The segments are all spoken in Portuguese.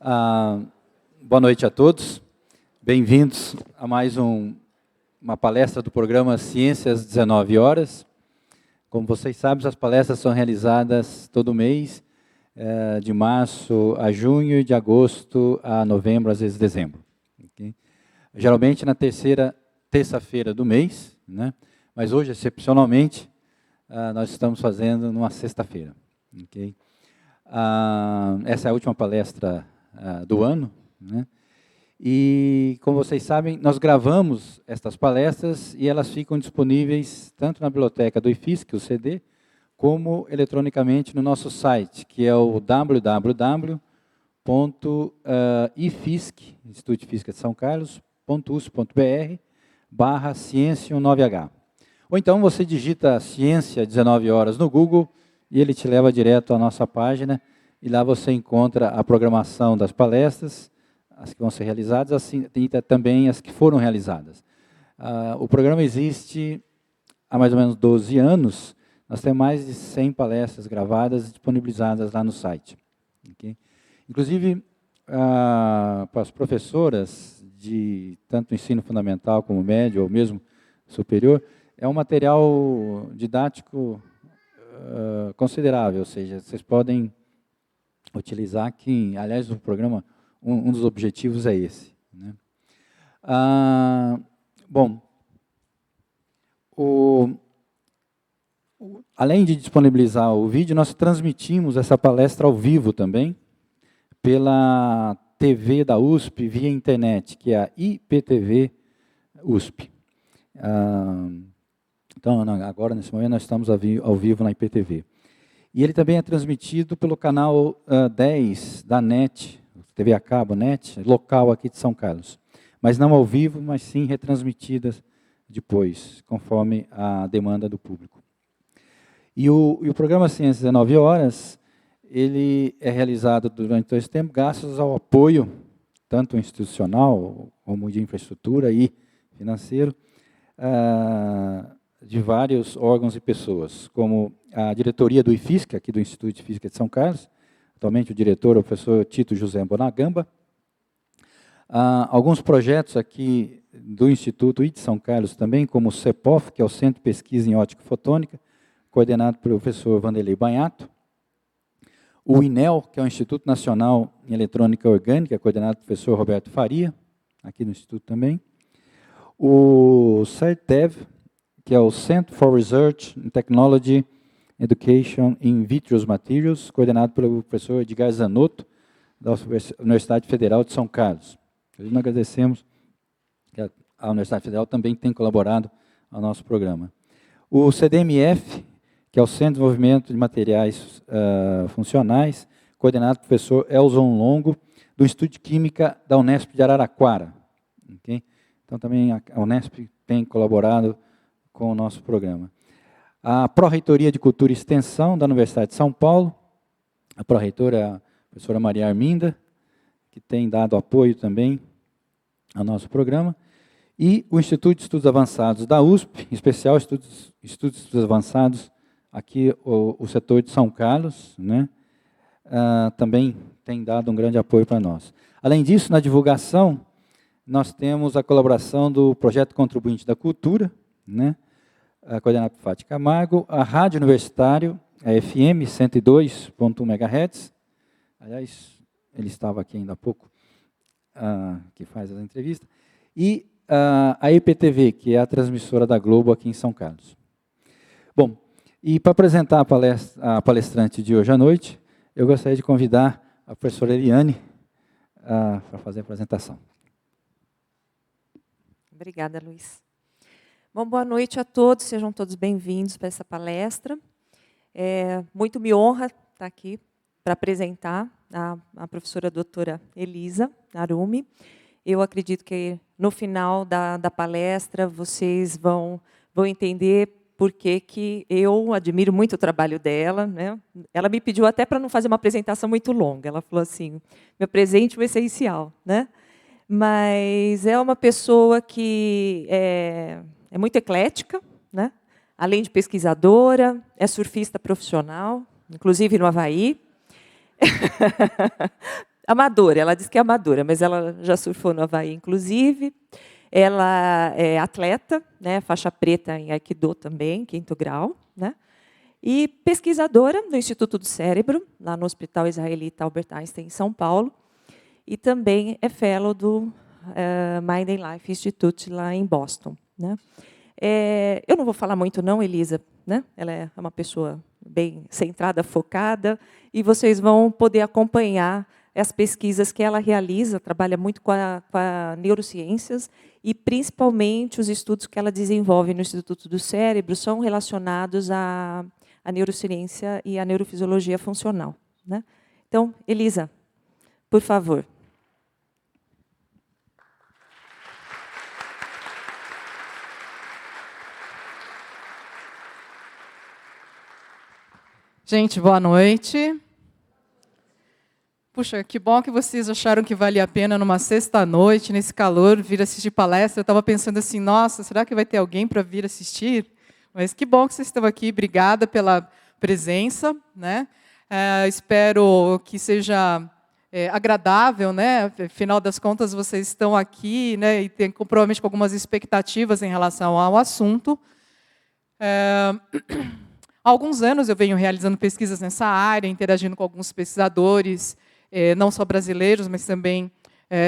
Ah, boa noite a todos. Bem-vindos a mais uma palestra do programa Ciências 19 horas. Como vocês sabem, as palestras são realizadas todo mês, de março a junho e de agosto a novembro, às vezes dezembro. Okay? Geralmente na terça-feira do mês, né? Mas hoje, excepcionalmente, nós estamos fazendo numa sexta-feira. Okay? Essa é a última palestra do ano, né? E, como vocês sabem, nós gravamos estas palestras e elas ficam disponíveis tanto na biblioteca do IFISC, o CD, como eletronicamente no nosso site, que é o www.ifisc, Instituto de Física de São Carlos, .usp.br/ciência19H. Ou então você digita Ciência 19 horas no Google e ele te leva direto à nossa página, e lá você encontra a programação das palestras, as que vão ser realizadas, assim, e também as que foram realizadas. O programa existe há mais ou menos 12 anos, nós temos mais de 100 palestras gravadas e disponibilizadas lá no site. Okay? Inclusive, para as professoras de tanto ensino fundamental como médio ou mesmo superior, é um material didático considerável, ou seja, vocês podem utilizar que, aliás, o programa, um dos objetivos é esse. Né? Bom, além de disponibilizar o vídeo, nós transmitimos essa palestra ao vivo também, pela TV da USP, via internet, que é a IPTV USP. Então, agora, nesse momento, nós estamos ao vivo na IPTV. E ele também é transmitido pelo canal 10 da NET, TV a cabo, NET, local aqui de São Carlos. Mas não ao vivo, mas sim retransmitidas depois, conforme a demanda do público. E o programa Ciências 19 horas, ele é realizado durante todo esse tempo, graças ao apoio, tanto institucional, como de infraestrutura e financeiro, de vários órgãos e pessoas, como a diretoria do IFISC, aqui do Instituto de Física de São Carlos, atualmente o diretor é o professor Tito José Bonagamba. Alguns projetos aqui do Instituto e de São Carlos também, como o CEPOF, que é o Centro de Pesquisa em Ótica Fotônica, coordenado pelo professor Vanderlei Banhato. O INEL, que é o Instituto Nacional em Eletrônica Orgânica, coordenado pelo professor Roberto Faria, aqui no Instituto também. O CERTEV, que é o Center for Research in Technology Education in Vitreous Materials, coordenado pelo professor Edgar Zanotto, da Universidade Federal de São Carlos. Nós agradecemos que a Universidade Federal também tem colaborado ao nosso programa. O CDMF, que é o Centro de Desenvolvimento de Materiais Funcionais, coordenado pelo professor Elson Longo, do Instituto de Química da Unesp de Araraquara. Okay? Então, também a Unesp tem colaborado com o nosso programa. A Pró-Reitoria de Cultura e Extensão da Universidade de São Paulo, a pró-reitora é a professora Maria Arminda, que tem dado apoio também ao nosso programa, e o Instituto de Estudos Avançados da USP, em especial Instituto de Estudos Avançados, aqui o setor de São Carlos, né, também tem dado um grande apoio para nós. Além disso, na divulgação, nós temos a colaboração do Projeto Contribuinte da Cultura, né, coordenado por Fátima Camargo, a Rádio Universitário, a FM 102.1 MHz, aliás, ele estava aqui ainda há pouco, que faz as entrevistas, e a IPTV, que é a transmissora da Globo aqui em São Carlos. Bom, e para apresentar a palestrante de hoje à noite, eu gostaria de convidar a professora Eliane para fazer a apresentação. Obrigada, Luiz. Bom, boa noite a todos, sejam todos bem-vindos para essa palestra. Muito me honra estar aqui para apresentar a professora doutora Elisa Arumi. Eu acredito que no final da palestra vocês vão entender por que eu admiro muito o trabalho dela. Né? Ela me pediu até para não fazer uma apresentação muito longa. Ela falou assim, meu presente vai ser essencial. Né? Mas é uma pessoa que é muito eclética, né? Além de pesquisadora, é surfista profissional, inclusive no Havaí. Amadora, ela diz que é amadora, mas ela já surfou no Havaí, inclusive. Ela é atleta, né, faixa preta em Aikido também, 5º grau, né, e pesquisadora do Instituto do Cérebro, lá no Hospital Israelita Albert Einstein, em São Paulo, e também é fellow do Mind and Life Institute, lá em Boston. Né. Eu não vou falar muito, não, Elisa. Né? Ela é uma pessoa bem centrada, focada, e vocês vão poder acompanhar as pesquisas que ela realiza, trabalha muito com a neurociências, e principalmente os estudos que ela desenvolve no Instituto do Cérebro são relacionados à neurociência e à neurofisiologia funcional. Né? Então, Elisa, por favor. Gente, boa noite. Puxa, que bom que vocês acharam que valia a pena numa sexta-noite, nesse calor, vir assistir palestra. Eu estava pensando assim, nossa, será que vai ter alguém para vir assistir? Mas que bom que vocês estão aqui, obrigada pela presença. Né? Espero que seja agradável, né? Afinal das contas, vocês estão aqui, né? E tem provavelmente com algumas expectativas em relação ao assunto. Há alguns anos eu venho realizando pesquisas nessa área, interagindo com alguns pesquisadores, não só brasileiros, mas também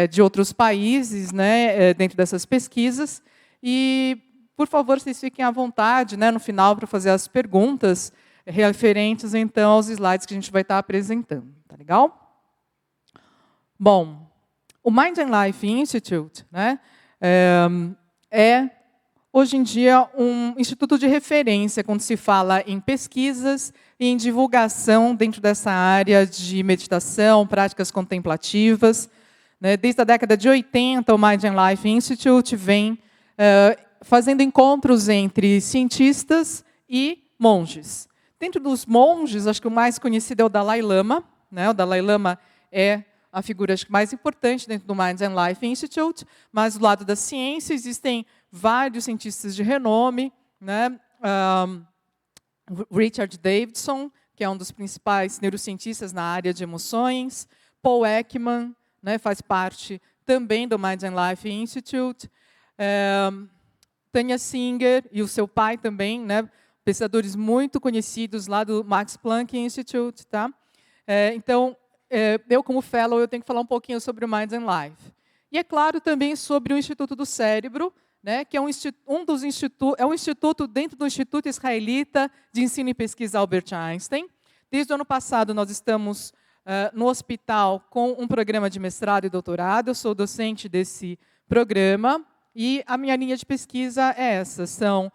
de outros países, né, dentro dessas pesquisas. E, por favor, vocês fiquem à vontade, né, no final, para fazer as perguntas referentes, então, aos slides que a gente vai estar apresentando. Tá legal? Bom, o Mind and Life Institute, né, hoje em dia, um instituto de referência quando se fala em pesquisas e em divulgação dentro dessa área de meditação, práticas contemplativas. Desde a década de 80, o Mind and Life Institute vem fazendo encontros entre cientistas e monges. Dentro dos monges, acho que o mais conhecido é o Dalai Lama. O Dalai Lama é a figura acho, mais importante dentro do Mind and Life Institute, mas do lado da ciência existem vários cientistas de renome, né? Richard Davidson, que é um dos principais neurocientistas na área de emoções, Paul Ekman, né, faz parte também do Mind and Life Institute, Tanya Singer e o seu pai também, né, pesquisadores muito conhecidos lá do Max Planck Institute. Tá? Então, eu como fellow, eu tenho que falar um pouquinho sobre o Mind and Life. E, é claro, também sobre o Instituto do Cérebro, né, que é um instituto dentro do Instituto Israelita de Ensino e Pesquisa Albert Einstein. Desde o ano passado, nós estamos no hospital com um programa de mestrado e doutorado. Eu sou docente desse programa e a minha linha de pesquisa é essa. São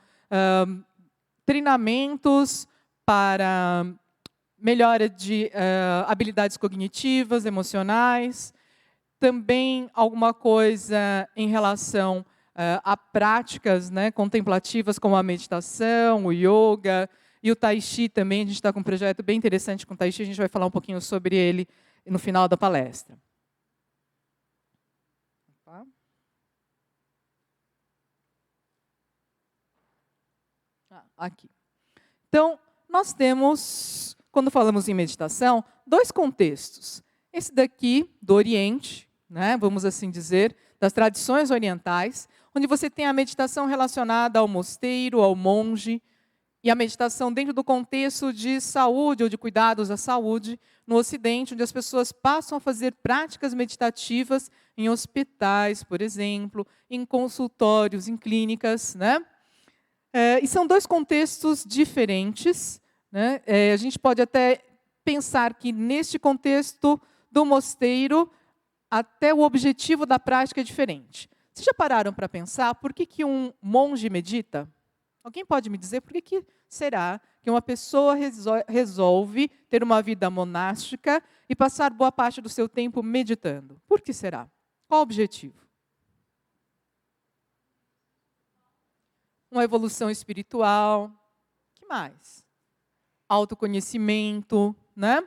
treinamentos para melhora de habilidades cognitivas, emocionais, também alguma coisa em relação a práticas, né, contemplativas como a meditação, o yoga e o tai chi também. A gente está com um projeto bem interessante com o tai chi, a gente vai falar um pouquinho sobre ele no final da palestra. Aqui. Então, nós temos, quando falamos em meditação, dois contextos. Esse daqui, do Oriente, né, vamos assim dizer, das tradições orientais, onde você tem a meditação relacionada ao mosteiro, ao monge, e a meditação dentro do contexto de saúde ou de cuidados à saúde, no Ocidente, onde as pessoas passam a fazer práticas meditativas em hospitais, por exemplo, em consultórios, em clínicas. Né? E são dois contextos diferentes. Né? A gente pode até pensar que, neste contexto do mosteiro, até o objetivo da prática é diferente. Vocês já pararam para pensar por que um monge medita? Alguém pode me dizer por que será que uma pessoa resolve ter uma vida monástica e passar boa parte do seu tempo meditando? Por que será? Qual o objetivo? Uma evolução espiritual. O que mais? Autoconhecimento, né?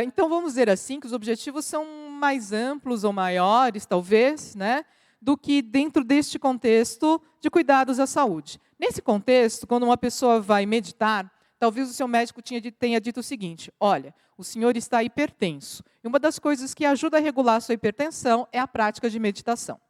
Então, vamos dizer assim, que os objetivos são mais amplos ou maiores, talvez, né, do que dentro deste contexto de cuidados à saúde. Nesse contexto, quando uma pessoa vai meditar, talvez o seu médico tenha dito o seguinte: olha, o senhor está hipertenso. E uma das coisas que ajuda a regular a sua hipertensão é a prática de meditação.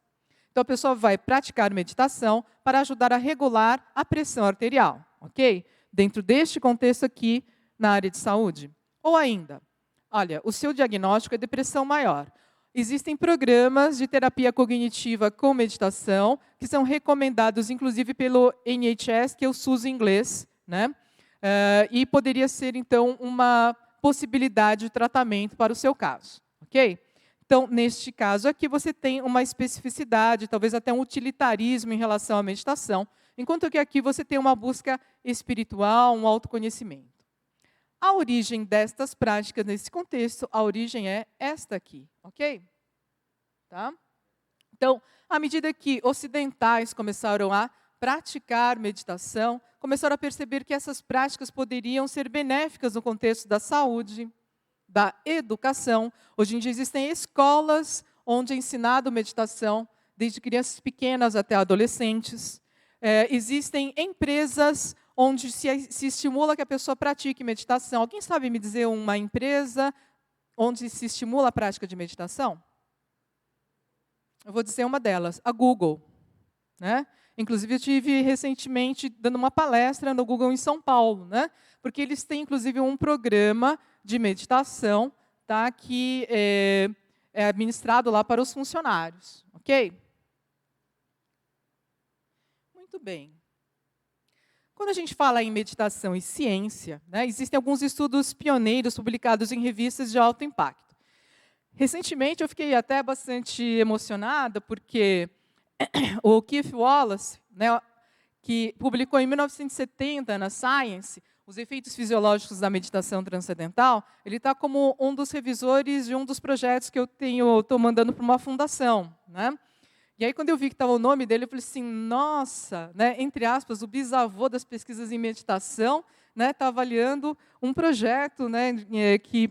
Então, a pessoa vai praticar meditação para ajudar a regular a pressão arterial, ok? Dentro deste contexto aqui, na área de saúde. Ou ainda, olha, o seu diagnóstico é depressão maior. Existem programas de terapia cognitiva com meditação, que são recomendados, inclusive, pelo NHS, que é o SUS em inglês, né? E poderia ser, então, uma possibilidade de tratamento para o seu caso, ok? Então, neste caso aqui, você tem uma especificidade, talvez até um utilitarismo em relação à meditação, enquanto que aqui você tem uma busca espiritual, um autoconhecimento. A origem destas práticas nesse contexto, a origem é esta aqui, ok? Tá? Então, à medida que ocidentais começaram a praticar meditação, começaram a perceber que essas práticas poderiam ser benéficas no contexto da saúde, da educação. Hoje em dia existem escolas onde é ensinado meditação, desde crianças pequenas até adolescentes. Existem empresas onde se estimula que a pessoa pratique meditação. Alguém sabe me dizer uma empresa onde se estimula a prática de meditação? Eu vou dizer uma delas, a Google, né? Inclusive, eu estive recentemente dando uma palestra no Google em São Paulo, né? Porque eles têm, inclusive, um programa de meditação, tá? Que é administrado lá para os funcionários, ok? Muito bem. Quando a gente fala em meditação e ciência, né, existem alguns estudos pioneiros publicados em revistas de alto impacto. Recentemente, eu fiquei até bastante emocionada, porque o Keith Wallace, né, que publicou em 1970 na Science os efeitos fisiológicos da meditação transcendental, ele está como um dos revisores de um dos projetos que eu estou mandando para uma fundação, né? E aí, quando eu vi que estava o nome dele, eu falei assim, nossa, né, entre aspas, o bisavô das pesquisas em meditação, né, está avaliando um projeto, né, que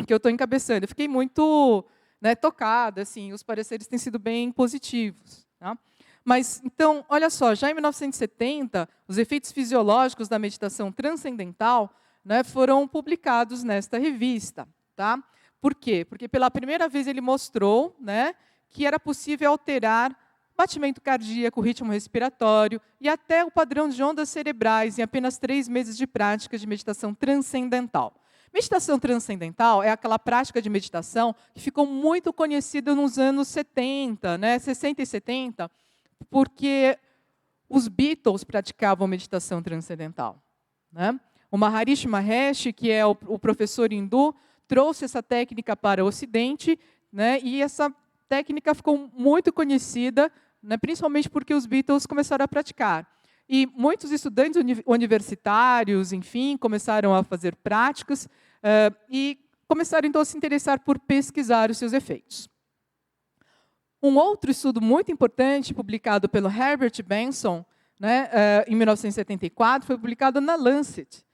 eu estou encabeçando. Eu fiquei muito, né, tocada, assim, os pareceres têm sido bem positivos. Tá? Mas, então, olha só, já em 1970, os efeitos fisiológicos da meditação transcendental, né, foram publicados nesta revista. Tá? Por quê? Porque pela primeira vez ele mostrou, né, que era possível alterar batimento cardíaco, ritmo respiratório e até o padrão de ondas cerebrais em apenas 3 meses de prática de meditação transcendental. Meditação transcendental é aquela prática de meditação que ficou muito conhecida nos anos 70, né, 60 e 70, porque os Beatles praticavam meditação transcendental. Né? O Maharishi Mahesh, que é o professor hindu, trouxe essa técnica para o Ocidente, né, e essa técnica ficou muito conhecida, né, principalmente porque os Beatles começaram a praticar. E muitos estudantes universitários, enfim, começaram a fazer práticas e começaram, então, a se interessar por pesquisar os seus efeitos. Um outro estudo muito importante, publicado pelo Herbert Benson, né, em 1974, foi publicado na Lancet.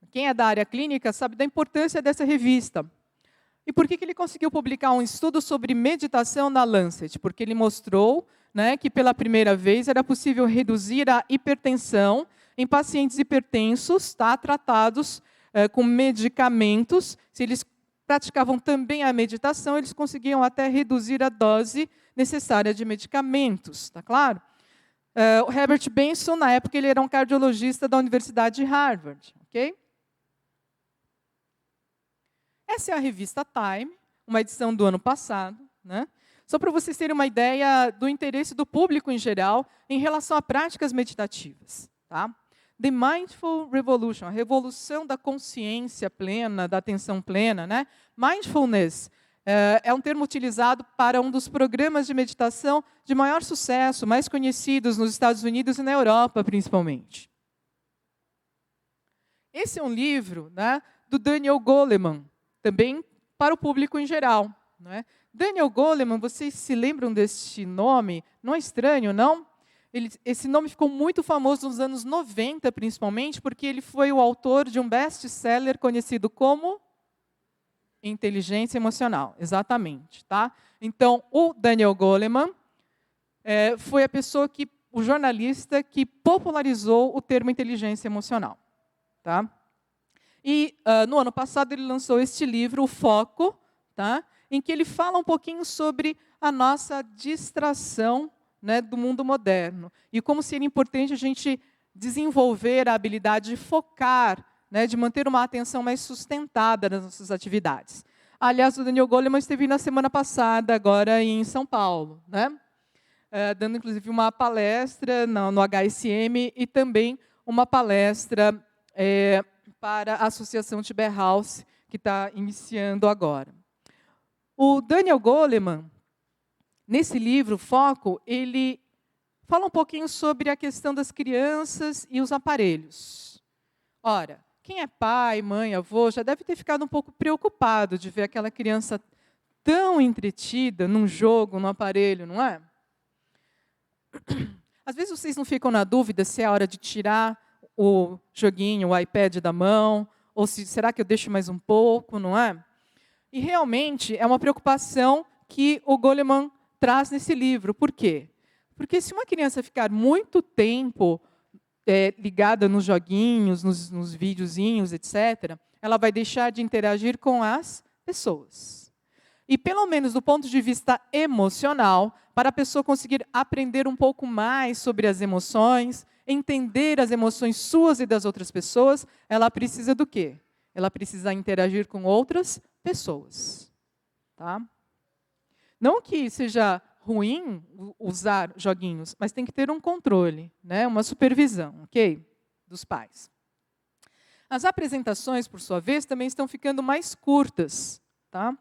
Quem é da área clínica sabe da importância dessa revista. E por que ele conseguiu publicar um estudo sobre meditação na Lancet? Porque ele mostrou, né, que pela primeira vez era possível reduzir a hipertensão em pacientes hipertensos, tá, tratados com medicamentos. Se eles praticavam também a meditação, eles conseguiam até reduzir a dose necessária de medicamentos, tá claro? O Herbert Benson, na época, ele era um cardiologista da Universidade de Harvard, ok? Essa é a revista Time, uma edição do ano passado, né? Só para vocês terem uma ideia do interesse do público em geral em relação a práticas meditativas. Tá? The Mindful Revolution, a revolução da consciência plena, da atenção plena. Né? Mindfulness é um termo utilizado para um dos programas de meditação de maior sucesso, mais conhecidos nos Estados Unidos e na Europa, principalmente. Esse é um livro, né, do Daniel Goleman, também para o público em geral. Né? Daniel Goleman, vocês se lembram deste nome? Não é estranho, não? Esse nome ficou muito famoso nos anos 90, principalmente, porque ele foi o autor de um best-seller conhecido como Inteligência Emocional. Exatamente. Tá? Então, o Daniel Goleman foi a pessoa o jornalista que popularizou o termo inteligência emocional. Tá? E no ano passado ele lançou este livro, O Foco, tá? Em que ele fala um pouquinho sobre a nossa distração, né, do mundo moderno. E como seria importante a gente desenvolver a habilidade de focar, né, de manter uma atenção mais sustentada nas nossas atividades. Aliás, o Daniel Goleman esteve na semana passada, agora em São Paulo, né? Dando inclusive uma palestra no HSM e também uma palestra para a Associação Tiber House, que está iniciando agora. O Daniel Goleman, nesse livro, Foco, ele fala um pouquinho sobre a questão das crianças e os aparelhos. Ora, quem é pai, mãe, avô, já deve ter ficado um pouco preocupado de ver aquela criança tão entretida num jogo, num aparelho, não é? Às vezes vocês não ficam na dúvida se é a hora de tirar o joguinho, o iPad da mão, ou se será que eu deixo mais um pouco, não é? E realmente é uma preocupação que o Goleman traz nesse livro. Por quê? Porque se uma criança ficar muito tempo ligada nos joguinhos, nos videozinhos, etc., ela vai deixar de interagir com as pessoas. E, pelo menos do ponto de vista emocional, para a pessoa conseguir aprender um pouco mais sobre as emoções, entender as emoções suas e das outras pessoas, ela precisa do quê? Ela precisa interagir com outras pessoas. Tá? Não que seja ruim usar joguinhos, mas tem que ter um controle, né? Uma supervisão, ok? Dos pais. As apresentações, por sua vez, também estão ficando mais curtas. Tá?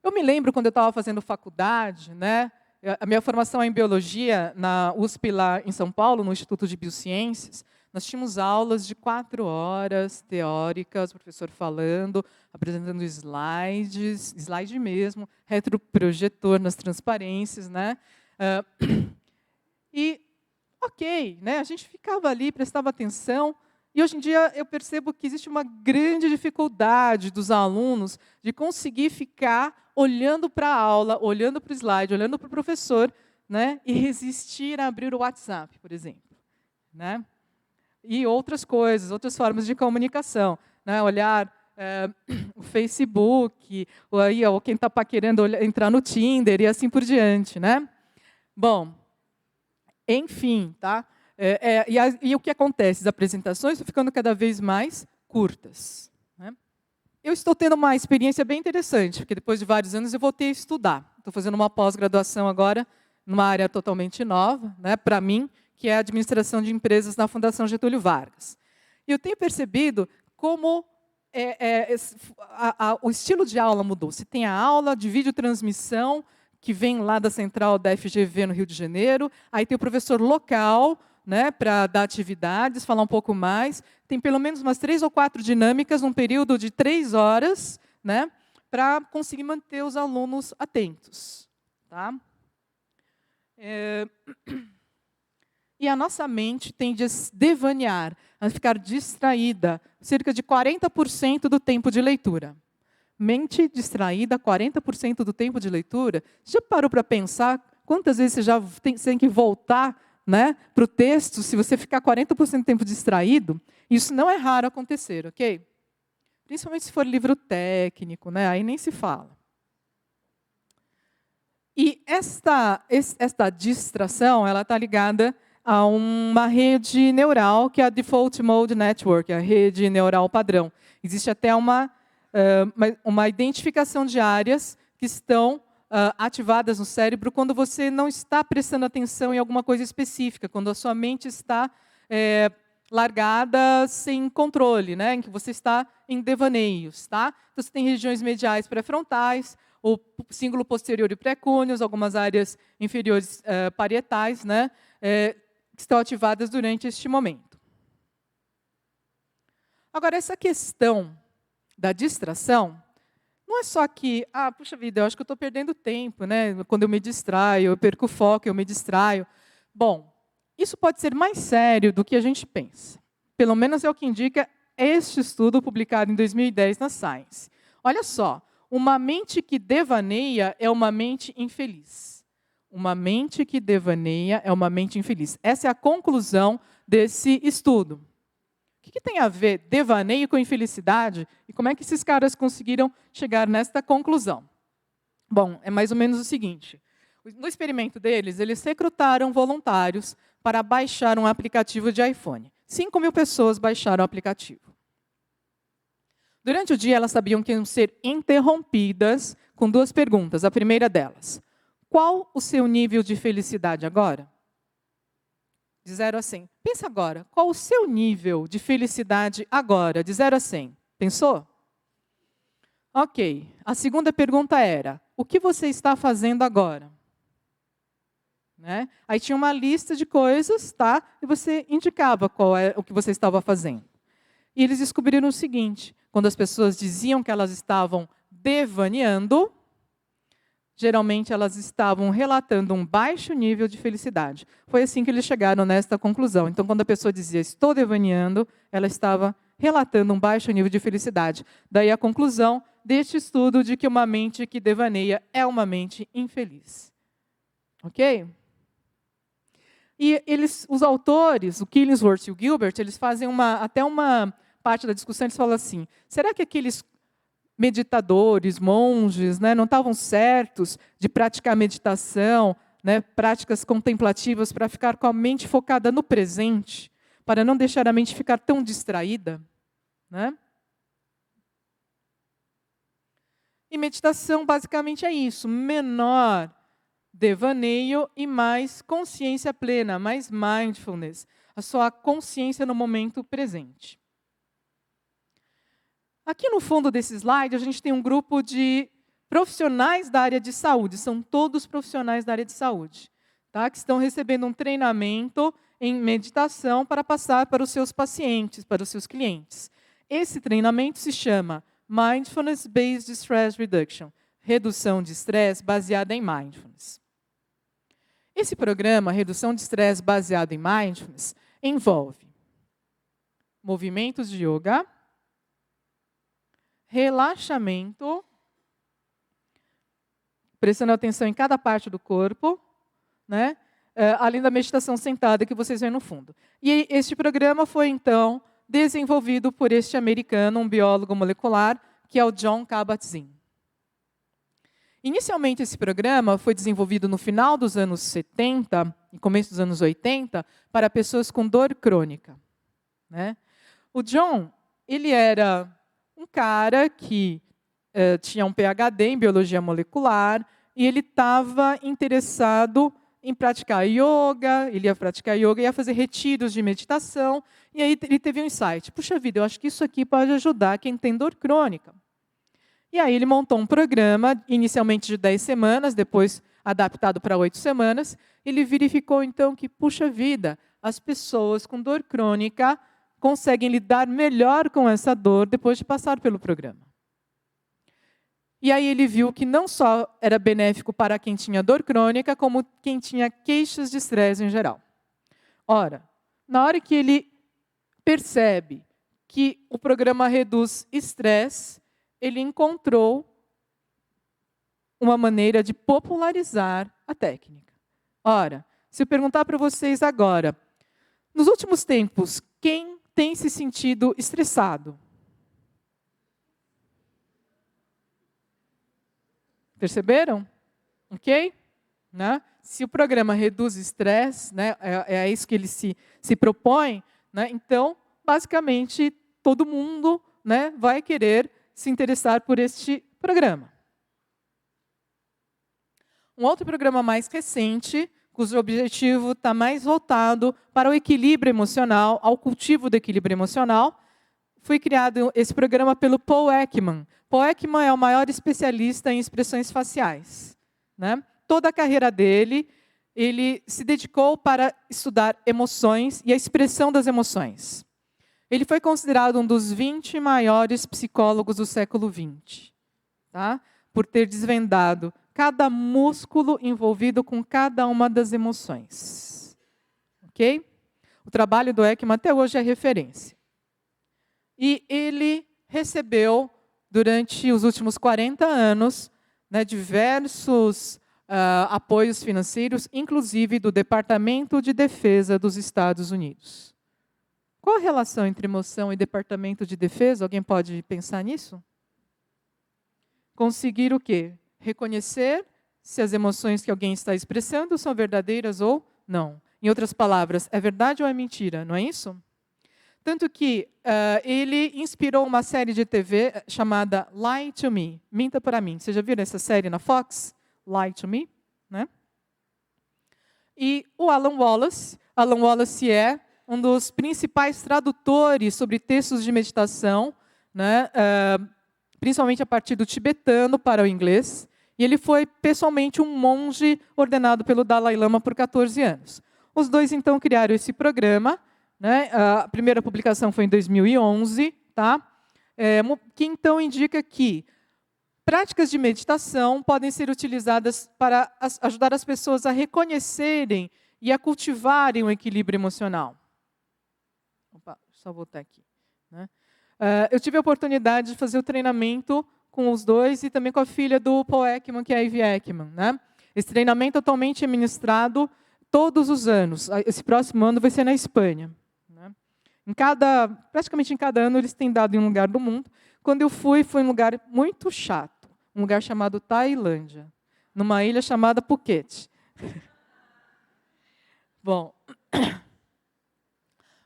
Eu me lembro quando eu estava fazendo faculdade, né? A minha formação é em biologia na USP, lá em São Paulo, no Instituto de Biociências. Nós tínhamos aulas de 4 horas teóricas, o professor falando, apresentando slides, slide mesmo, retroprojetor nas transparências, né? E, ok, né? A gente ficava ali, prestava atenção, e hoje em dia eu percebo que existe uma grande dificuldade dos alunos de conseguir ficar olhando para a aula, olhando para o slide, olhando para o professor, né? E resistir a abrir o WhatsApp, por exemplo, né? E outras coisas, outras formas de comunicação, né? Olhar o Facebook, ou quem está querendo entrar no Tinder e assim por diante, né? Bom, enfim, tá? E o que acontece? As apresentações estão ficando cada vez mais curtas. Né? Eu estou tendo uma experiência bem interessante, porque depois de vários anos eu voltei a estudar. Estou fazendo uma pós-graduação agora, numa área totalmente nova, né, para mim, que é a administração de empresas na Fundação Getúlio Vargas. E eu tenho percebido como o estilo de aula mudou. Você tem a aula de videotransmissão, que vem lá da central da FGV no Rio de Janeiro, aí tem o professor local, né, para dar atividades, falar um pouco mais. Tem pelo menos umas 3 ou 4 dinâmicas num período de 3 horas, né, para conseguir manter os alunos atentos. Tá? E a nossa mente tende a devanear, a ficar distraída, cerca de 40% do tempo de leitura. Mente distraída, 40% do tempo de leitura. Já parou para pensar quantas vezes você já tem que voltar, né, para o texto se você ficar 40% do tempo distraído? Isso não é raro acontecer, ok? Principalmente se for livro técnico, né, aí nem se fala. E esta distração, ela está ligada a uma rede neural, que é a Default Mode Network, a rede neural padrão. Existe até uma identificação de áreas que estão ativadas no cérebro quando você não está prestando atenção em alguma coisa específica, quando a sua mente está largada sem controle, né, em que você está em devaneios. Tá? Então, você tem regiões mediais pré-frontais, o cíngulo posterior e pré-cúneos, algumas áreas inferiores parietais, né, que estão ativadas durante este momento. Agora, essa questão da distração, não é só que, puxa vida, eu acho que eu estou perdendo tempo, né? Quando eu me distraio, eu perco o foco, eu me distraio. Bom, isso pode ser mais sério do que a gente pensa. Pelo menos é o que indica este estudo publicado em 2010 na Science. Olha só, uma mente que devaneia é uma mente infeliz. Uma mente que devaneia é uma mente infeliz. Essa é a conclusão desse estudo. O que que tem a ver devaneio com infelicidade? E como é que esses caras conseguiram chegar nesta conclusão? Bom, é mais ou menos o seguinte. No experimento deles, eles recrutaram voluntários para baixar um aplicativo de iPhone. 5.000 pessoas baixaram o aplicativo. Durante o dia, elas sabiam que iam ser interrompidas com 2 perguntas. A primeira delas: qual o seu nível de felicidade agora? De 0 a 100. Pensa agora, qual o seu nível de felicidade agora, de 0 a 100? Pensou? Ok. A segunda pergunta era: o que você está fazendo agora? Né? Aí tinha uma lista de coisas, tá? E você indicava qual é o que você estava fazendo. E eles descobriram o seguinte: quando as pessoas diziam que elas estavam devaneando, geralmente elas estavam relatando um baixo nível de felicidade. Foi assim que eles chegaram nesta conclusão. Então, quando a pessoa dizia estou devaneando, ela estava relatando um baixo nível de felicidade. Daí a conclusão deste estudo de que uma mente que devaneia é uma mente infeliz. Ok? E os autores, o Killingsworth e o Gilbert, eles fazem até uma parte da discussão, eles falam assim: será que aqueles meditadores, monges, né, não estavam certos de praticar meditação, né, práticas contemplativas para ficar com a mente focada no presente, para não deixar a mente ficar tão distraída? Né? E meditação basicamente é isso: menor devaneio e mais consciência plena, mais mindfulness, a sua consciência no momento presente. Aqui no fundo desse slide, a gente tem um grupo de profissionais da área de saúde, são todos profissionais da área de saúde, tá? Que estão recebendo um treinamento em meditação para passar para os seus pacientes, para os seus clientes. Esse treinamento se chama Mindfulness Based Stress Reduction, redução de estresse baseada em mindfulness. Esse programa, Redução de Estresse baseado em Mindfulness, envolve movimentos de yoga, relaxamento, prestando atenção em cada parte do corpo, né? Além da meditação sentada que vocês veem no fundo. E este programa foi, então, desenvolvido por este americano, um biólogo molecular, que é o Jon Kabat-Zinn. Inicialmente, esse programa foi desenvolvido no final dos anos 70 e começo dos anos 80 para pessoas com dor crônica. Né? O Jon, ele era um cara que tinha um PhD em biologia molecular e ele estava interessado em praticar yoga, ele ia praticar yoga, ia fazer retiros de meditação, e aí ele teve um insight: puxa vida, eu acho que isso aqui pode ajudar quem tem dor crônica. E aí ele montou um programa, inicialmente de 10 semanas, depois adaptado para 8 semanas. Ele verificou, então, que, puxa vida, as pessoas com dor crônica conseguem lidar melhor com essa dor depois de passar pelo programa. E aí ele viu que não só era benéfico para quem tinha dor crônica, como quem tinha queixas de estresse em geral. Ora, na hora que ele percebe que o programa reduz estresse, ele encontrou uma maneira de popularizar a técnica. Ora, se eu perguntar para vocês agora, nos últimos tempos, quem tem se sentido estressado? Perceberam? Ok? Né? Se o programa reduz estresse, né, é isso que ele se propõe, né, então, basicamente, todo mundo, né, vai querer se interessar por este programa. Um outro programa mais recente, cujo objetivo está mais voltado para o equilíbrio emocional, ao cultivo do equilíbrio emocional, foi criado esse programa pelo Paul Ekman. Paul Ekman é o maior especialista em expressões faciais. Né? Toda a carreira dele, ele se dedicou para estudar emoções e a expressão das emoções. Ele foi considerado um dos 20 maiores psicólogos do século XX, tá? Por ter desvendado cada músculo envolvido com cada uma das emoções. Ok? O trabalho do Ekman até hoje é referência. E ele recebeu, durante os últimos 40 anos, né, diversos apoios financeiros, inclusive do Departamento de Defesa dos Estados Unidos. Qual a relação entre emoção e departamento de defesa? Alguém pode pensar nisso? Conseguir o quê? Reconhecer se as emoções que alguém está expressando são verdadeiras ou não. Em outras palavras, é verdade ou é mentira, não é isso? Tanto que ele inspirou uma série de TV chamada Lie to Me, Minta para mim. Vocês já viram essa série na Fox? Lie to Me, né? E o Alan Wallace é um dos principais tradutores sobre textos de meditação, né? Principalmente a partir do tibetano para o inglês. E ele foi, pessoalmente, um monge ordenado pelo Dalai Lama por 14 anos. Os dois, então, criaram esse programa, né? A primeira publicação foi em 2011, tá? Que, então, indica que práticas de meditação podem ser utilizadas para ajudar as pessoas a reconhecerem e a cultivarem o equilíbrio emocional. Opa, só voltar aqui. Né? Eu tive a oportunidade de fazer o treinamento com os dois e também com a filha do Paul Ekman, que é a Ivy Ekman. Né? Esse treinamento atualmente é ministrado todos os anos. Esse próximo ano vai ser na Espanha. Né? Praticamente em cada ano eles têm dado em um lugar do mundo. Quando eu fui, foi um lugar muito chato. Um lugar chamado Tailândia. Numa ilha chamada Phuket. Bom,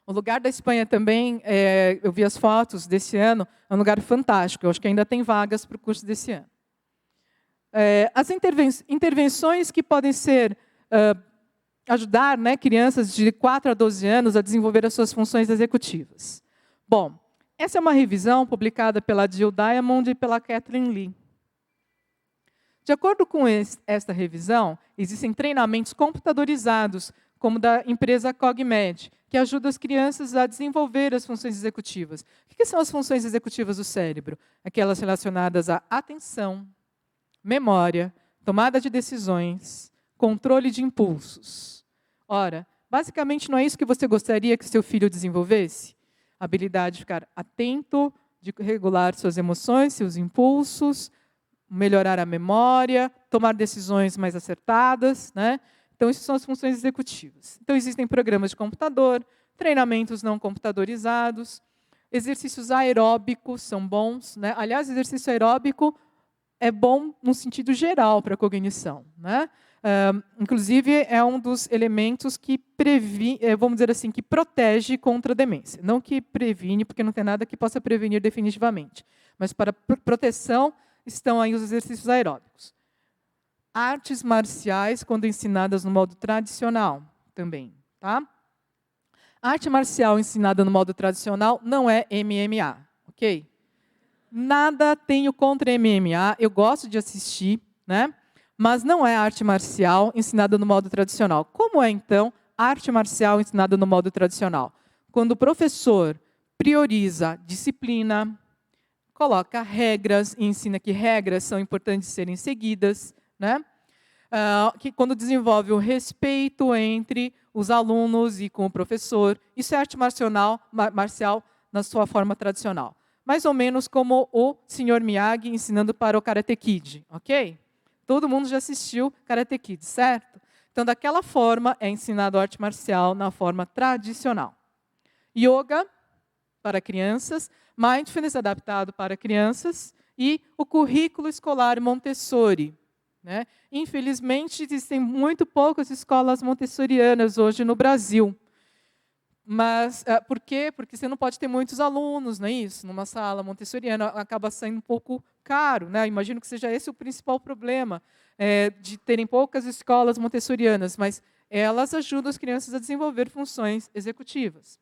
o lugar da Espanha também, eu vi as fotos desse ano, é um lugar fantástico. Eu acho que ainda tem vagas para o curso desse ano. As intervenções que podem ser ajudar, né, crianças de 4 a 12 anos a desenvolver as suas funções executivas. Bom, essa é uma revisão publicada pela Jill Diamond e pela Kathleen Lee. De acordo com esta revisão, existem treinamentos computadorizados, como da empresa Cogmed, que ajuda as crianças a desenvolver as funções executivas. O que são as funções executivas do cérebro? Aquelas relacionadas à atenção, memória, tomada de decisões, controle de impulsos. Ora, basicamente não é isso que você gostaria que seu filho desenvolvesse? A habilidade de ficar atento, de regular suas emoções, seus impulsos, melhorar a memória, tomar decisões mais acertadas, né? Então, essas são as funções executivas. Então, existem programas de computador, treinamentos não computadorizados, exercícios aeróbicos são bons. Né? Aliás, exercício aeróbico é bom no sentido geral para a cognição. Né? Inclusive, é um dos elementos que vamos dizer assim, que protege contra a demência. Não que previne, porque não tem nada que possa prevenir definitivamente. Mas para proteção estão aí os exercícios aeróbicos. Artes marciais, quando ensinadas no modo tradicional, também. Tá? Arte marcial ensinada no modo tradicional não é MMA, ok? Nada tenho contra MMA, eu gosto de assistir, né? Mas não é arte marcial ensinada no modo tradicional. Como é, então, arte marcial ensinada no modo tradicional? Quando o professor prioriza disciplina, coloca regras e ensina que regras são importantes de serem seguidas, né? Que quando desenvolve o respeito entre os alunos e com o professor, isso é arte marcial na sua forma tradicional. Mais ou menos como o Sr. Miyagi ensinando para o Karate Kid, ok? Todo mundo já assistiu Karate Kid, certo? Então, daquela forma, é ensinado arte marcial na forma tradicional. Yoga, para crianças, mindfulness adaptado para crianças e o currículo escolar Montessori. Né? Infelizmente, existem muito poucas escolas montessorianas hoje no Brasil. Mas por quê? Porque você não pode ter muitos alunos, não é isso? Numa sala montessoriana acaba saindo um pouco caro. Né? Imagino que seja esse o principal problema, de terem poucas escolas montessorianas, mas elas ajudam as crianças a desenvolver funções executivas.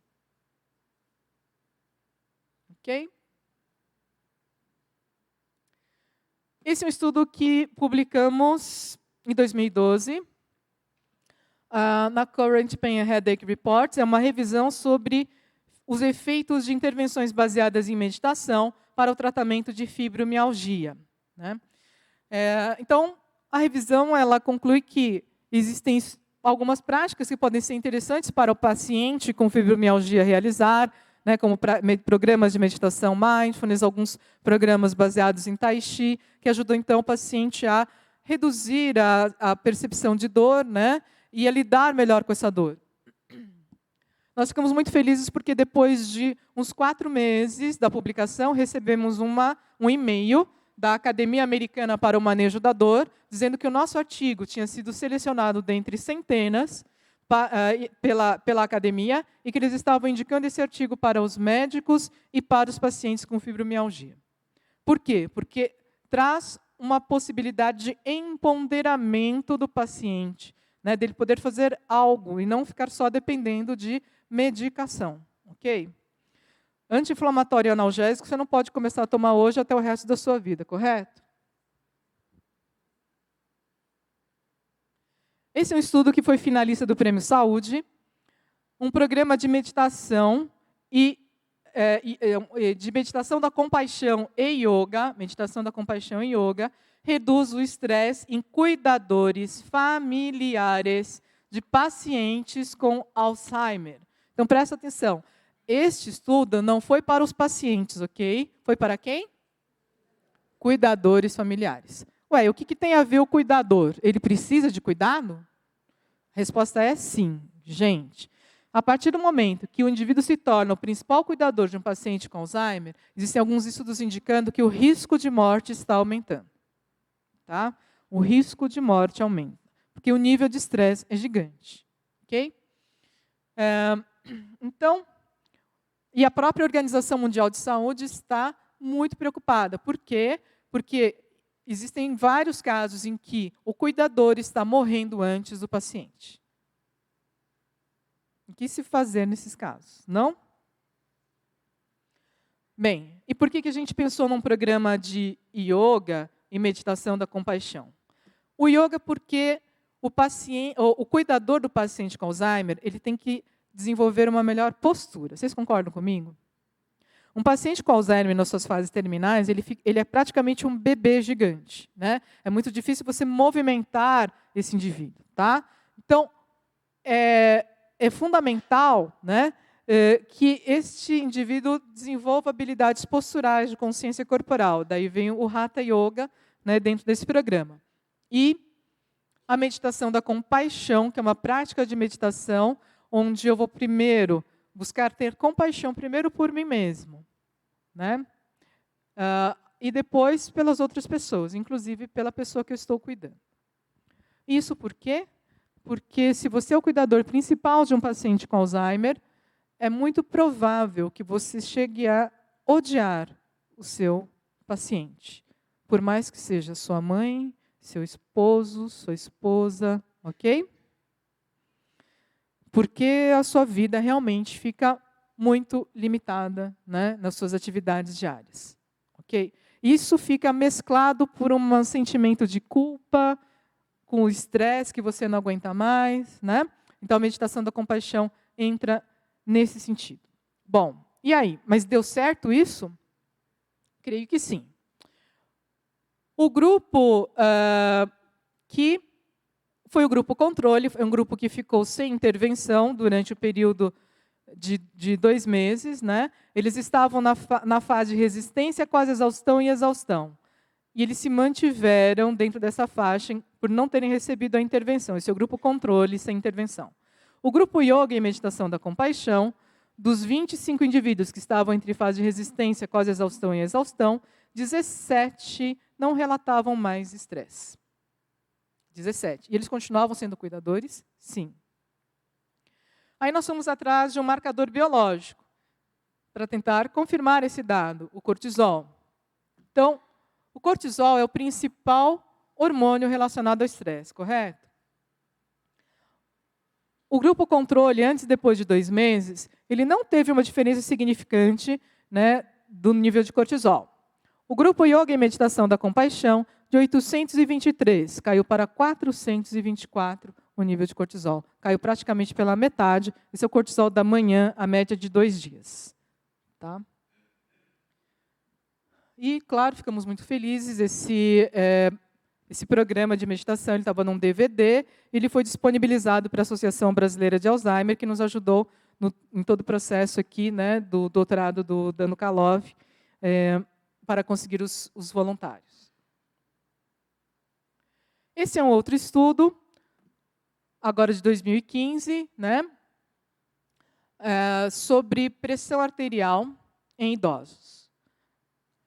Ok? Esse é um estudo que publicamos em 2012, na Current Pain and Headache Reports. É uma revisão sobre os efeitos de intervenções baseadas em meditação para o tratamento de fibromialgia. Né? Então, a revisão ela conclui que existem algumas práticas que podem ser interessantes para o paciente com fibromialgia realizar, né, como programas de meditação mindfulness, alguns programas baseados em Tai Chi, que ajudam, então, o paciente a reduzir a percepção de dor, né, e a lidar melhor com essa dor. nós ficamos muito felizes porque depois de uns 4 meses da publicação, recebemos um e-mail da Academia Americana para o Manejo da Dor, dizendo que o nosso artigo tinha sido selecionado dentre centenas pela academia e que eles estavam indicando esse artigo para os médicos e para os pacientes com fibromialgia. Por quê? Porque traz uma possibilidade de empoderamento do paciente, né, dele poder fazer algo e não ficar só dependendo de medicação. Ok? Anti-inflamatório e analgésico você não pode começar a tomar hoje até o resto da sua vida, correto? Esse é um estudo que foi finalista do Prêmio Saúde, um programa de meditação de meditação da compaixão e yoga, reduz o estresse em cuidadores familiares de pacientes com Alzheimer. Então, presta atenção. Este estudo não foi para os pacientes, ok? Foi para quem? Cuidadores familiares. Ué, o que tem a ver o cuidador? Ele precisa de cuidado? A resposta é sim, gente. A partir do momento que o indivíduo se torna o principal cuidador de um paciente com Alzheimer, existem alguns estudos indicando que o risco de morte está aumentando. Tá? O risco de morte aumenta, porque o nível de estresse é gigante. Ok? Então, e a própria Organização Mundial de Saúde está muito preocupada. Por quê? Porque existem vários casos em que o cuidador está morrendo antes do paciente. O que se fazer nesses casos? Não? Bem, e por que a gente pensou num programa de yoga e meditação da compaixão? O yoga porque o cuidador do paciente com Alzheimer, ele tem que desenvolver uma melhor postura. Vocês concordam comigo? Um paciente com Alzheimer nas suas fases terminais, ele é praticamente um bebê gigante, né? É muito difícil você movimentar esse indivíduo, tá? Então, é fundamental, né, que este indivíduo desenvolva habilidades posturais de consciência corporal. Daí vem o Hatha Yoga, né, dentro desse programa. E a meditação da compaixão, que é uma prática de meditação onde eu vou primeiro buscar ter compaixão primeiro por mim mesmo, né? E depois pelas outras pessoas, inclusive pela pessoa que eu estou cuidando. Isso por quê? Porque se você é o cuidador principal de um paciente com Alzheimer, é muito provável que você chegue a odiar o seu paciente. Por mais que seja sua mãe, seu esposo, sua esposa, ok? Porque a sua vida realmente fica muito limitada, né, nas suas atividades diárias. Ok? Isso fica mesclado por um sentimento de culpa, com o estresse que você não aguenta mais, né? Então, a meditação da compaixão entra nesse sentido. Bom, e aí? Mas deu certo isso? Creio que sim. O grupo que foi o grupo controle, foi um grupo que ficou sem intervenção durante o período de 2 meses, né? Eles estavam na fase de resistência, quase exaustão e exaustão. E eles se mantiveram dentro dessa faixa por não terem recebido a intervenção. Esse é o grupo controle sem intervenção. O grupo Yoga e Meditação da Compaixão, dos 25 indivíduos que estavam entre fase de resistência, quase exaustão e exaustão, 17 não relatavam mais estresse. 17. E eles continuavam sendo cuidadores? Sim. Aí nós fomos atrás de um marcador biológico para tentar confirmar esse dado, o cortisol. Então, o cortisol é o principal hormônio relacionado ao estresse, correto? O grupo controle, antes e depois de 2 meses, ele não teve uma diferença significante, né, do nível de cortisol. O grupo Yoga e Meditação da Compaixão, de 823, caiu para 424 o nível de cortisol. Caiu praticamente pela metade. Esse é o cortisol da manhã, a média de 2 dias. Tá? E, claro, ficamos muito felizes. Esse programa de meditação estava num DVD, ele foi disponibilizado para a Associação Brasileira de Alzheimer, que nos ajudou em todo o processo aqui, né, do doutorado do Dano Kalov, para conseguir os voluntários. Esse é um outro estudo, agora de 2015, né, sobre pressão arterial em idosos.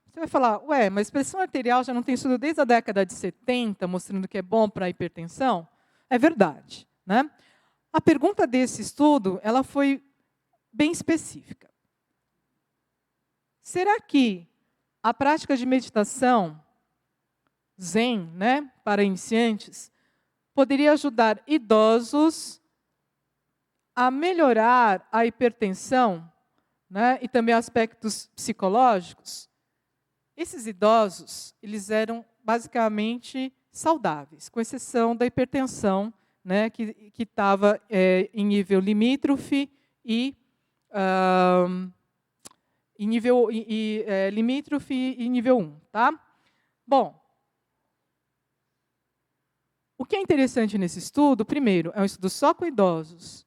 Você vai falar, ué, mas pressão arterial já não tem estudo desde a década de 70, mostrando que é bom para a hipertensão? É verdade, né? A pergunta desse estudo, ela foi bem específica. Será que a prática de meditação Zen, né, para iniciantes, poderia ajudar idosos a melhorar a hipertensão, né, e também aspectos psicológicos? Esses idosos, eles eram basicamente saudáveis, com exceção da hipertensão, né, que estava em nível limítrofe e limítrofe e nível 1, tá? Bom, o que é interessante nesse estudo, primeiro, é um estudo só com idosos.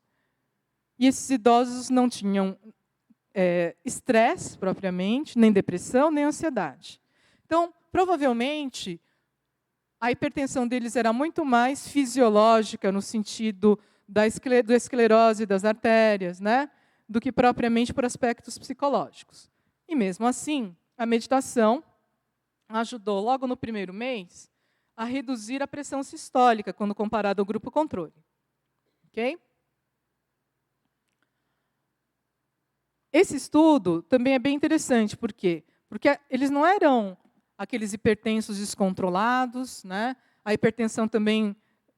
E esses idosos não tinham estresse, propriamente, nem depressão, nem ansiedade. Então, provavelmente, a hipertensão deles era muito mais fisiológica, no sentido da esclerose das artérias, né, do que propriamente por aspectos psicológicos. E, mesmo assim, a meditação ajudou, logo no primeiro mês, a reduzir a pressão sistólica, quando comparado ao grupo controle. Ok? Esse estudo também é bem interessante. Por quê? Porque eles não eram aqueles hipertensos descontrolados, né? A hipertensão também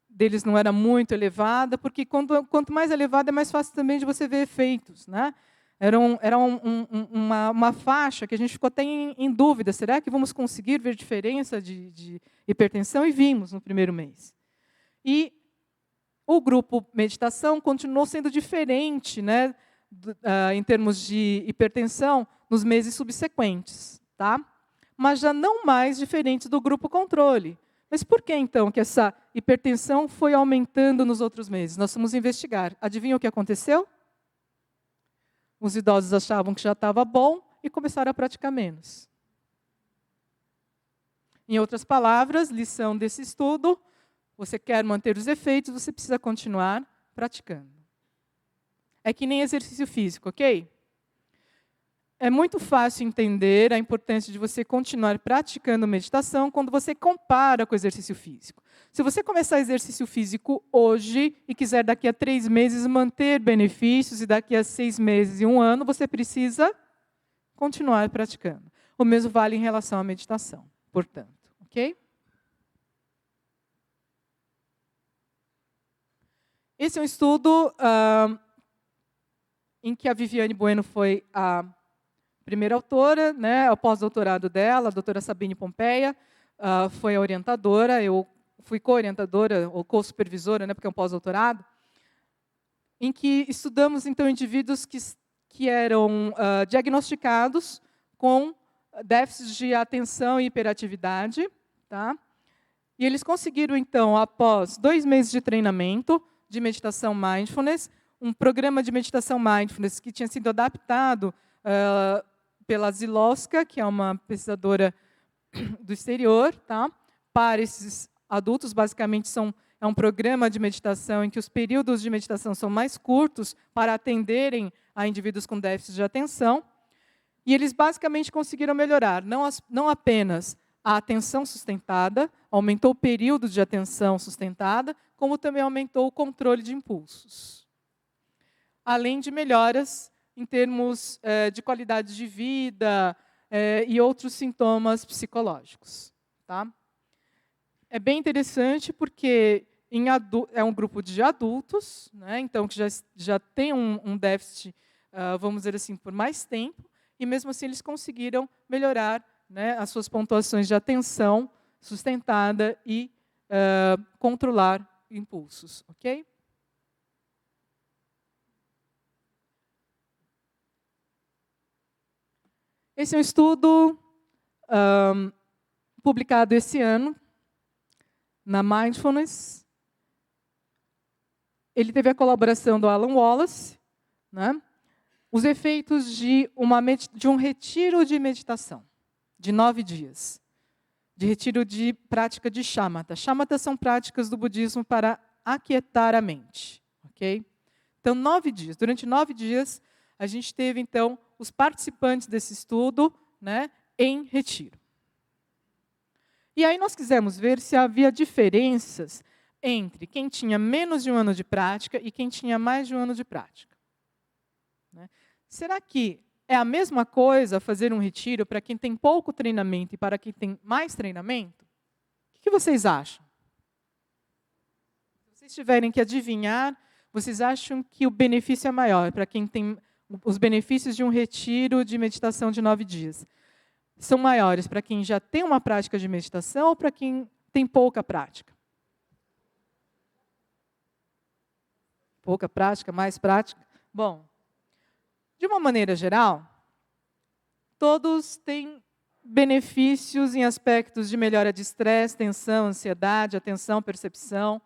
deles não era muito elevada, porque quanto mais elevada, é mais fácil também de você ver efeitos, né? Era uma faixa que a gente ficou até em dúvida. Será que vamos conseguir ver diferença de hipertensão? E vimos no primeiro mês. E o grupo meditação continuou sendo diferente, né, em termos de hipertensão nos meses subsequentes, tá? Mas já não mais diferentes do grupo controle. Mas por que, então, que essa hipertensão foi aumentando nos outros meses? Nós fomos investigar. Adivinha o que aconteceu? Os idosos achavam que já estava bom e começaram a praticar menos. Em outras palavras, lição desse estudo, você quer manter os efeitos, você precisa continuar praticando. É que nem exercício físico, ok? É muito fácil entender a importância de você continuar praticando meditação quando você compara com o exercício físico. Se você começar exercício físico hoje e quiser daqui a 3 meses manter benefícios e daqui a 6 meses e 1 ano, você precisa continuar praticando. O mesmo vale em relação à meditação, portanto. Ok? Esse é um estudo em que a Viviane Bueno foi a primeira autora, né, o pós-doutorado dela, a doutora Sabine Pompeia, foi a orientadora, eu fui co-orientadora, ou co-supervisora, né, porque é um pós-doutorado, em que estudamos, então, indivíduos que eram diagnosticados com déficits de atenção e hiperatividade, tá? E eles conseguiram, então, após 2 meses de treinamento de meditação mindfulness, um programa de meditação mindfulness que tinha sido adaptado pela Zilowska, que é uma pesquisadora do exterior, tá? Para esses adultos, basicamente é um programa de meditação em que os períodos de meditação são mais curtos para atenderem a indivíduos com déficit de atenção. E eles basicamente conseguiram melhorar não apenas a atenção sustentada, aumentou o período de atenção sustentada, como também aumentou o controle de impulsos. Além de melhoras em termos de qualidade de vida e outros sintomas psicológicos. Tá? É bem interessante porque é um grupo de adultos, né, então que já tem um déficit, vamos dizer assim, por mais tempo, e mesmo assim eles conseguiram melhorar, né, as suas pontuações de atenção sustentada e controlar impulsos. Ok? Esse é um estudo publicado esse ano, na Mindfulness. Ele teve a colaboração do Alan Wallace, né? Os efeitos de um retiro de meditação, de 9 dias. De retiro de prática de shamatha. Shamatha são práticas do budismo para aquietar a mente. Okay? Então, 9 dias. Durante 9 dias, a gente teve, então, os participantes desse estudo, né, em retiro. E aí nós quisemos ver se havia diferenças entre quem tinha menos de 1 ano de prática e quem tinha mais de 1 ano de prática. Né? Será que é a mesma coisa fazer um retiro para quem tem pouco treinamento e para quem tem mais treinamento? O que vocês acham? Se vocês tiverem que adivinhar, vocês acham que o benefício é maior para quem tem os benefícios de um retiro de meditação de 9 dias? São maiores para quem já tem uma prática de meditação ou para quem tem pouca prática? Pouca prática, mais prática? Bom, de uma maneira geral, todos têm benefícios em aspectos de melhora de estresse, tensão, ansiedade, atenção, percepção,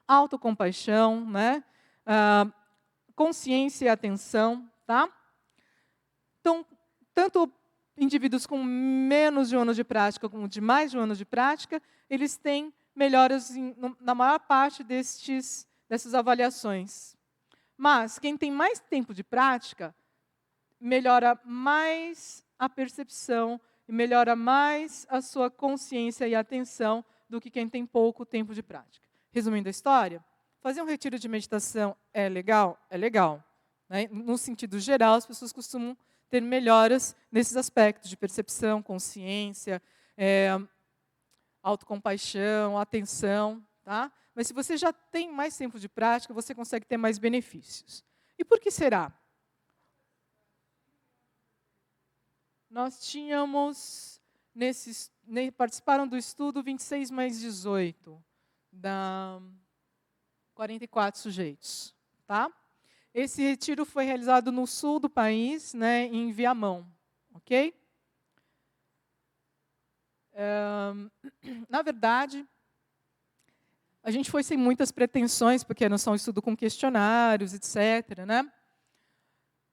autocompaixão, né? Consciência e atenção. Tá? Então, tanto indivíduos com menos de 1 ano de prática como de mais de 1 ano de prática, eles têm melhoras na maior parte dessas avaliações. Mas quem tem mais tempo de prática, melhora mais a percepção e melhora mais a sua consciência e atenção do que quem tem pouco tempo de prática. Resumindo a história, fazer um retiro de meditação é legal? É legal. Né? No sentido geral, as pessoas costumam ter melhoras nesses aspectos de percepção, consciência, autocompaixão, atenção. Tá? Mas se você já tem mais tempo de prática, você consegue ter mais benefícios. E por que será? Nós tínhamos, participaram do estudo 26 mais 18, 44 sujeitos. Tá? Esse retiro foi realizado no sul do país, né, em Viamão. Ok? Na verdade, a gente foi sem muitas pretensões, porque era só um estudo com questionários, etc. Né?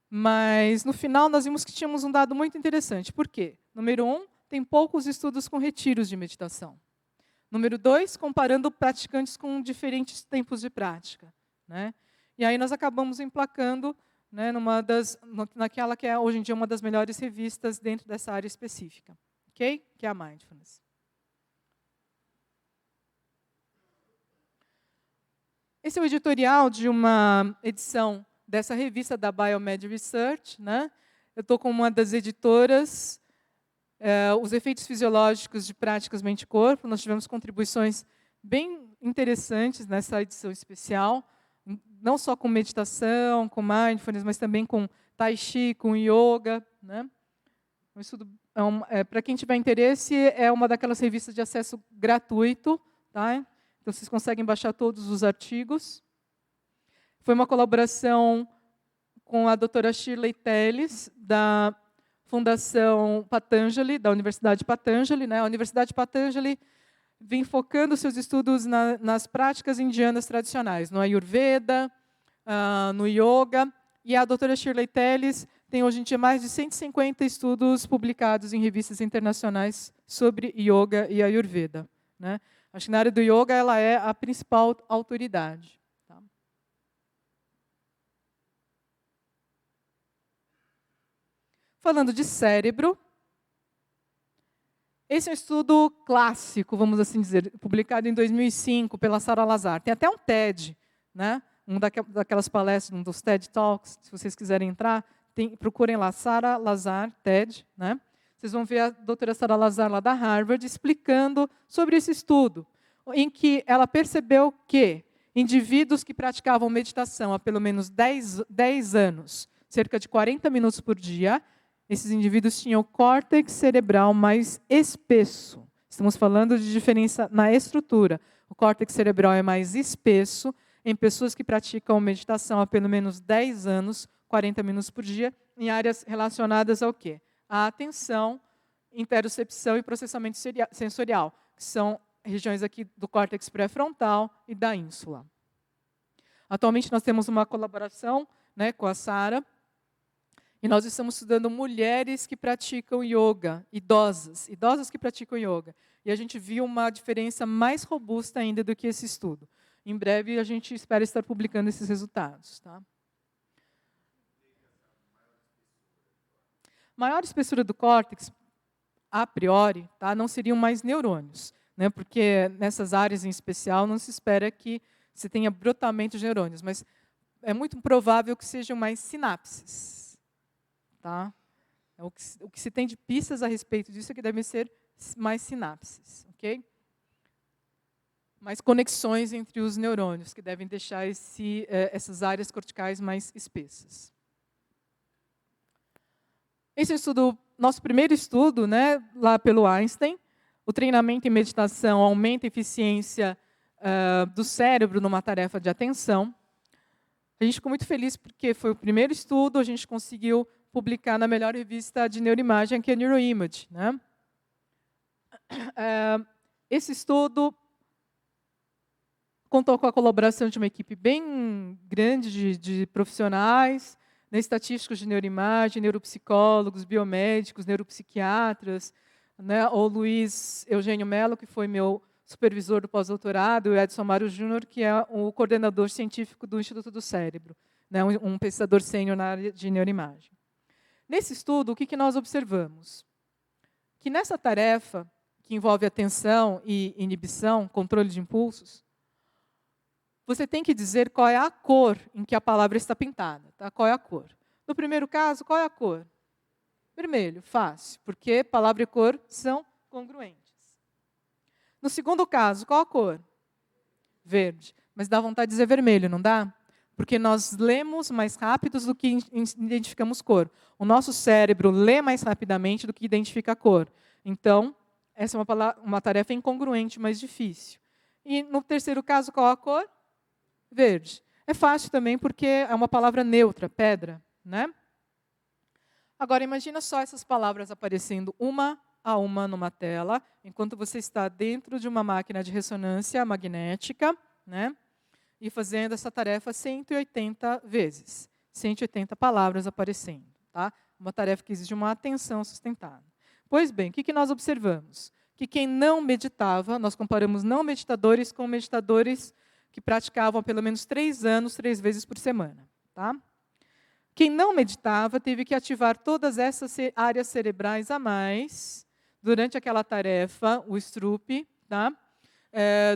Mas, no final, nós vimos que tínhamos um dado muito interessante. Por quê? Número 1, tem poucos estudos com retiros de meditação. Número 2, comparando praticantes com diferentes tempos de prática. Né? E aí nós acabamos emplacando, né, naquela que é, hoje em dia, uma das melhores revistas dentro dessa área específica. Ok? Que é a Mindfulness. Esse é o editorial de uma edição dessa revista da Biomed Research. Né? Eu estou com uma das editoras, os efeitos fisiológicos de práticas mente-corpo. Nós tivemos contribuições bem interessantes nessa edição especial, não só com meditação, com mindfulness, mas também com tai chi, com yoga. Né? Um estudo, para quem tiver interesse, é uma daquelas revistas de acesso gratuito. Tá? Então, vocês conseguem baixar todos os artigos. Foi uma colaboração com a doutora Shirley Telles, da Fundação Patanjali, da Universidade Patanjali. Né? A Universidade Patanjali vem focando seus estudos nas práticas indianas tradicionais, no Ayurveda, no Yoga. E a doutora Shirley Telles tem, hoje em dia, mais de 150 estudos publicados em revistas internacionais sobre Yoga e Ayurveda. Né? Acho que na área do Yoga ela é a principal autoridade. Tá? Falando de cérebro, esse é um estudo clássico, vamos assim dizer, publicado em 2005 pela Sara Lazar. Tem até um TED, né? Daquelas palestras, um dos TED Talks, se vocês quiserem entrar, procurem lá, Sara Lazar, TED. Né? Vocês vão ver a doutora Sara Lazar, lá da Harvard, explicando sobre esse estudo, em que ela percebeu que indivíduos que praticavam meditação há pelo menos 10 anos, cerca de 40 minutos por dia, esses indivíduos tinham o córtex cerebral mais espesso. Estamos falando de diferença na estrutura. O córtex cerebral é mais espesso em pessoas que praticam meditação há pelo menos 10 anos, 40 minutos por dia, em áreas relacionadas ao quê? A atenção, interocepção e processamento sensorial, que são regiões aqui do córtex pré-frontal e da ínsula. Atualmente nós temos uma colaboração, né, com a Sara, e nós estamos estudando mulheres que praticam yoga, idosas que praticam yoga. E a gente viu uma diferença mais robusta ainda do que esse estudo. Em breve a gente espera estar publicando esses resultados. Tá? Maior espessura do córtex, a priori, tá, não seriam mais neurônios, né, porque nessas áreas em especial não se espera que se tenha brotamento de neurônios, mas é muito provável que sejam mais sinapses. Tá? O que se tem de pistas a respeito disso é que devem ser mais sinapses. Okay? Mais conexões entre os neurônios, que devem deixar essas áreas corticais mais espessas. Esse é o estudo, nosso primeiro estudo, né, lá pelo Einstein. O treinamento em meditação aumenta a eficiência do cérebro numa tarefa de atenção. A gente ficou muito feliz porque foi o primeiro estudo, a gente conseguiu publicar na melhor revista de neuroimagem, que é a Neuroimage. Né? Esse estudo contou com a colaboração de uma equipe bem grande de profissionais, né, estatísticos de neuroimagem, neuropsicólogos, biomédicos, neuropsiquiatras, né, o Luiz Eugênio Mello, que foi meu supervisor do pós-doutorado, e o Edson Mário Júnior, que é o coordenador científico do Instituto do Cérebro, né, um pesquisador sênior na área de neuroimagem. Nesse estudo, o que nós observamos? Que nessa tarefa, que envolve atenção e inibição, controle de impulsos, você tem que dizer qual é a cor em que a palavra está pintada. Tá? Qual é a cor? No primeiro caso, qual é a cor? Vermelho, fácil, porque palavra e cor são congruentes. No segundo caso, qual a cor? Verde. Mas dá vontade de dizer vermelho, não dá? Porque nós lemos mais rápido do que identificamos cor. O nosso cérebro lê mais rapidamente do que identifica a cor. Então, essa é uma tarefa incongruente, mais difícil. E no terceiro caso, qual a cor? Verde. É fácil também porque é uma palavra neutra, pedra. Né? Agora, imagina só essas palavras aparecendo uma a uma numa tela, enquanto você está dentro de uma máquina de ressonância magnética, né? E fazendo essa tarefa 180 vezes. 180 palavras aparecendo. Tá? Uma tarefa que exige uma atenção sustentada. Pois bem, o que nós observamos? Que quem não meditava, nós comparamos não meditadores com meditadores que praticavam há pelo menos 3 anos, 3 vezes por semana. Tá? Quem não meditava teve que ativar todas essas áreas cerebrais a mais durante aquela tarefa, o Stroop, tá?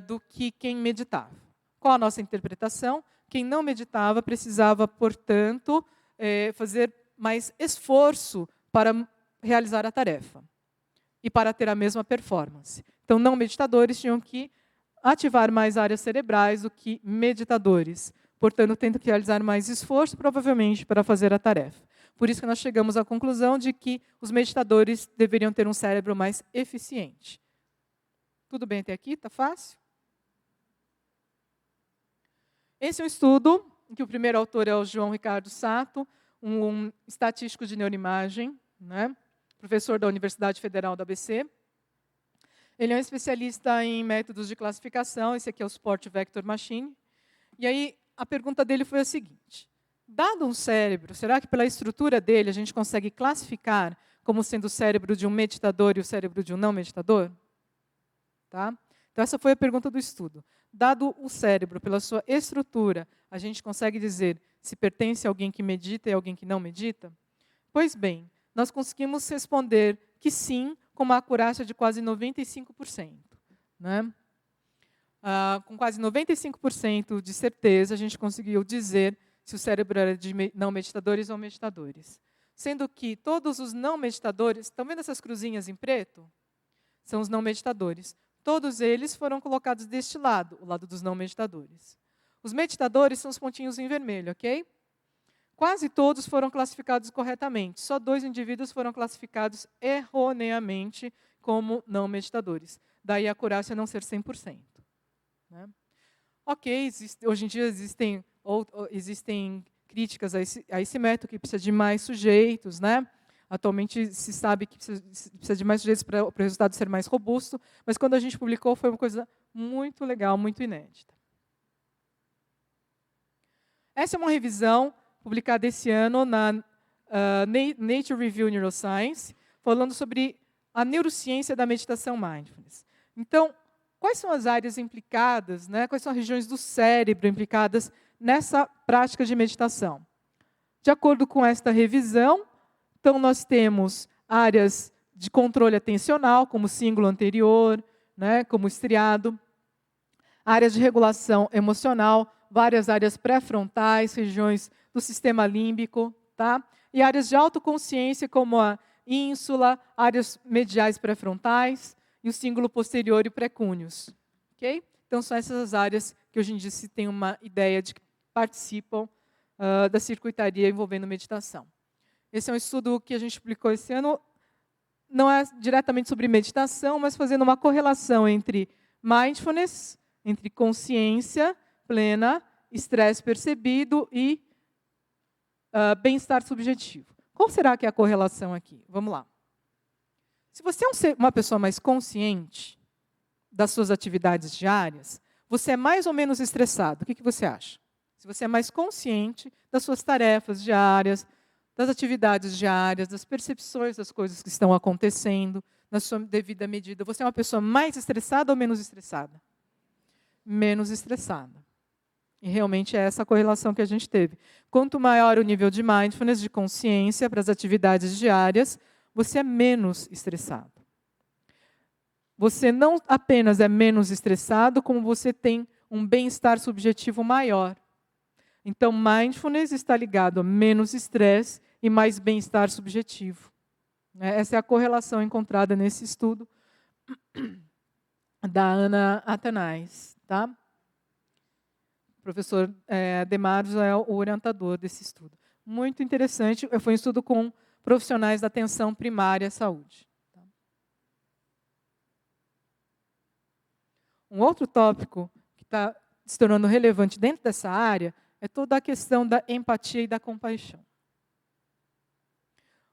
Do que quem meditava. Qual a nossa interpretação? Quem não meditava precisava, portanto, fazer mais esforço para realizar a tarefa e para ter a mesma performance. Então, não meditadores tinham que ativar mais áreas cerebrais do que meditadores. Portanto, tendo que realizar mais esforço, provavelmente, para fazer a tarefa. Por isso que nós chegamos à conclusão de que os meditadores deveriam ter um cérebro mais eficiente. Tudo bem até aqui? Está fácil? Esse é um estudo, em que o primeiro autor é o João Ricardo Sato, um estatístico de neuroimagem, né? Professor da Universidade Federal do ABC. Ele é um especialista em métodos de classificação, esse aqui é o Sport Vector Machine. E aí, a pergunta dele foi a seguinte: dado um cérebro, será que pela estrutura dele a gente consegue classificar como sendo o cérebro de um meditador e o cérebro de um não meditador? Tá? Então, essa foi a pergunta do estudo. Dado o cérebro, pela sua estrutura, a gente consegue dizer se pertence a alguém que medita e alguém que não medita? Pois bem, nós conseguimos responder que sim, com uma acurácia de quase 95%. Né? Com quase 95% de certeza, a gente conseguiu dizer se o cérebro era de não meditadores ou meditadores. Sendo que todos os não meditadores, estão vendo essas cruzinhas em preto? São os não meditadores. Todos eles foram colocados deste lado, o lado dos não meditadores. Os meditadores são os pontinhos em vermelho, ok? Quase todos foram classificados corretamente. Só 2 indivíduos foram classificados erroneamente como não meditadores. Daí a acurácia não ser 100%. Né? Ok, hoje em dia existem críticas a esse método que precisa de mais sujeitos, né? Atualmente se sabe que precisa de mais sujeitos para o resultado ser mais robusto, mas quando a gente publicou foi uma coisa muito legal, muito inédita. Essa é uma revisão publicada esse ano na Nature Review Neuroscience, falando sobre a neurociência da meditação mindfulness. Então, quais são as áreas implicadas, né? Quais são as regiões do cérebro implicadas nessa prática de meditação? De acordo com esta revisão, Então, nós temos áreas de controle atencional, como o cíngulo anterior, né, como o estriado, áreas de regulação emocional, várias áreas pré-frontais, regiões do sistema límbico, tá? E áreas de autoconsciência, como a ínsula, áreas mediais pré-frontais e o cíngulo posterior e precúneos. Okay? Então, são essas áreas que hoje em dia se tem uma ideia de que participam da circuitaria envolvendo meditação. Esse é um estudo que a gente publicou esse ano, não é diretamente sobre meditação, mas fazendo uma correlação entre mindfulness, entre consciência plena, estresse percebido e bem-estar subjetivo. Qual será que é a correlação aqui? Vamos lá. Se você é uma pessoa mais consciente das suas atividades diárias, você é mais ou menos estressado. O que você acha? Se você é mais consciente das suas tarefas diárias, das atividades diárias, das percepções das coisas que estão acontecendo, na sua devida medida, você é uma pessoa mais estressada ou menos estressada? Menos estressada. E realmente é essa a correlação que a gente teve. Quanto maior o nível de mindfulness, de consciência para as atividades diárias, você é menos estressado. Você não apenas é menos estressado, como você tem um bem-estar subjetivo maior. Então, mindfulness está ligado a menos estresse e mais bem-estar subjetivo. Essa é a correlação encontrada nesse estudo da Ana Athanais. Tá? O professor Demardos é o orientador desse estudo. Muito interessante, foi um estudo com profissionais da atenção primária à saúde. Tá? Um outro tópico que está se tornando relevante dentro dessa área é toda a questão da empatia e da compaixão.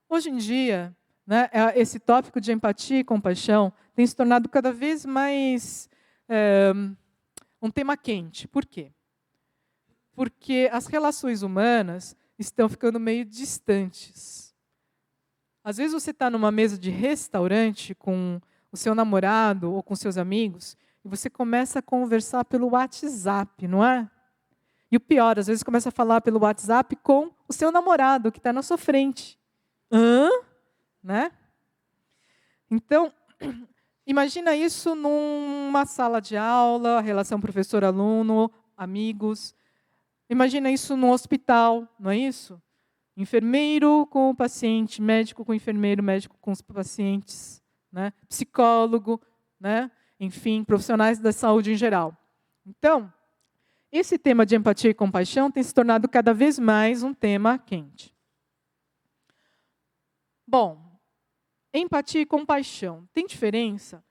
Hoje em dia, né, esse tópico de empatia e compaixão tem se tornado cada vez mais um tema quente. Por quê? Porque as relações humanas estão ficando meio distantes. Às vezes você está numa mesa de restaurante com o seu namorado ou com seus amigos e você começa a conversar pelo WhatsApp, não é? E o pior, às vezes começa a falar pelo WhatsApp com o seu namorado que está na sua frente. Né? Então, imagina isso numa sala de aula, relação professor-aluno, amigos. Imagina isso num hospital, não é isso? Enfermeiro com o paciente, médico com o enfermeiro, médico com os pacientes, né? Psicólogo, né? Enfim, profissionais da saúde em geral. Então, esse tema de empatia e compaixão tem se tornado cada vez mais um tema quente. Bom, empatia e compaixão, tem diferença?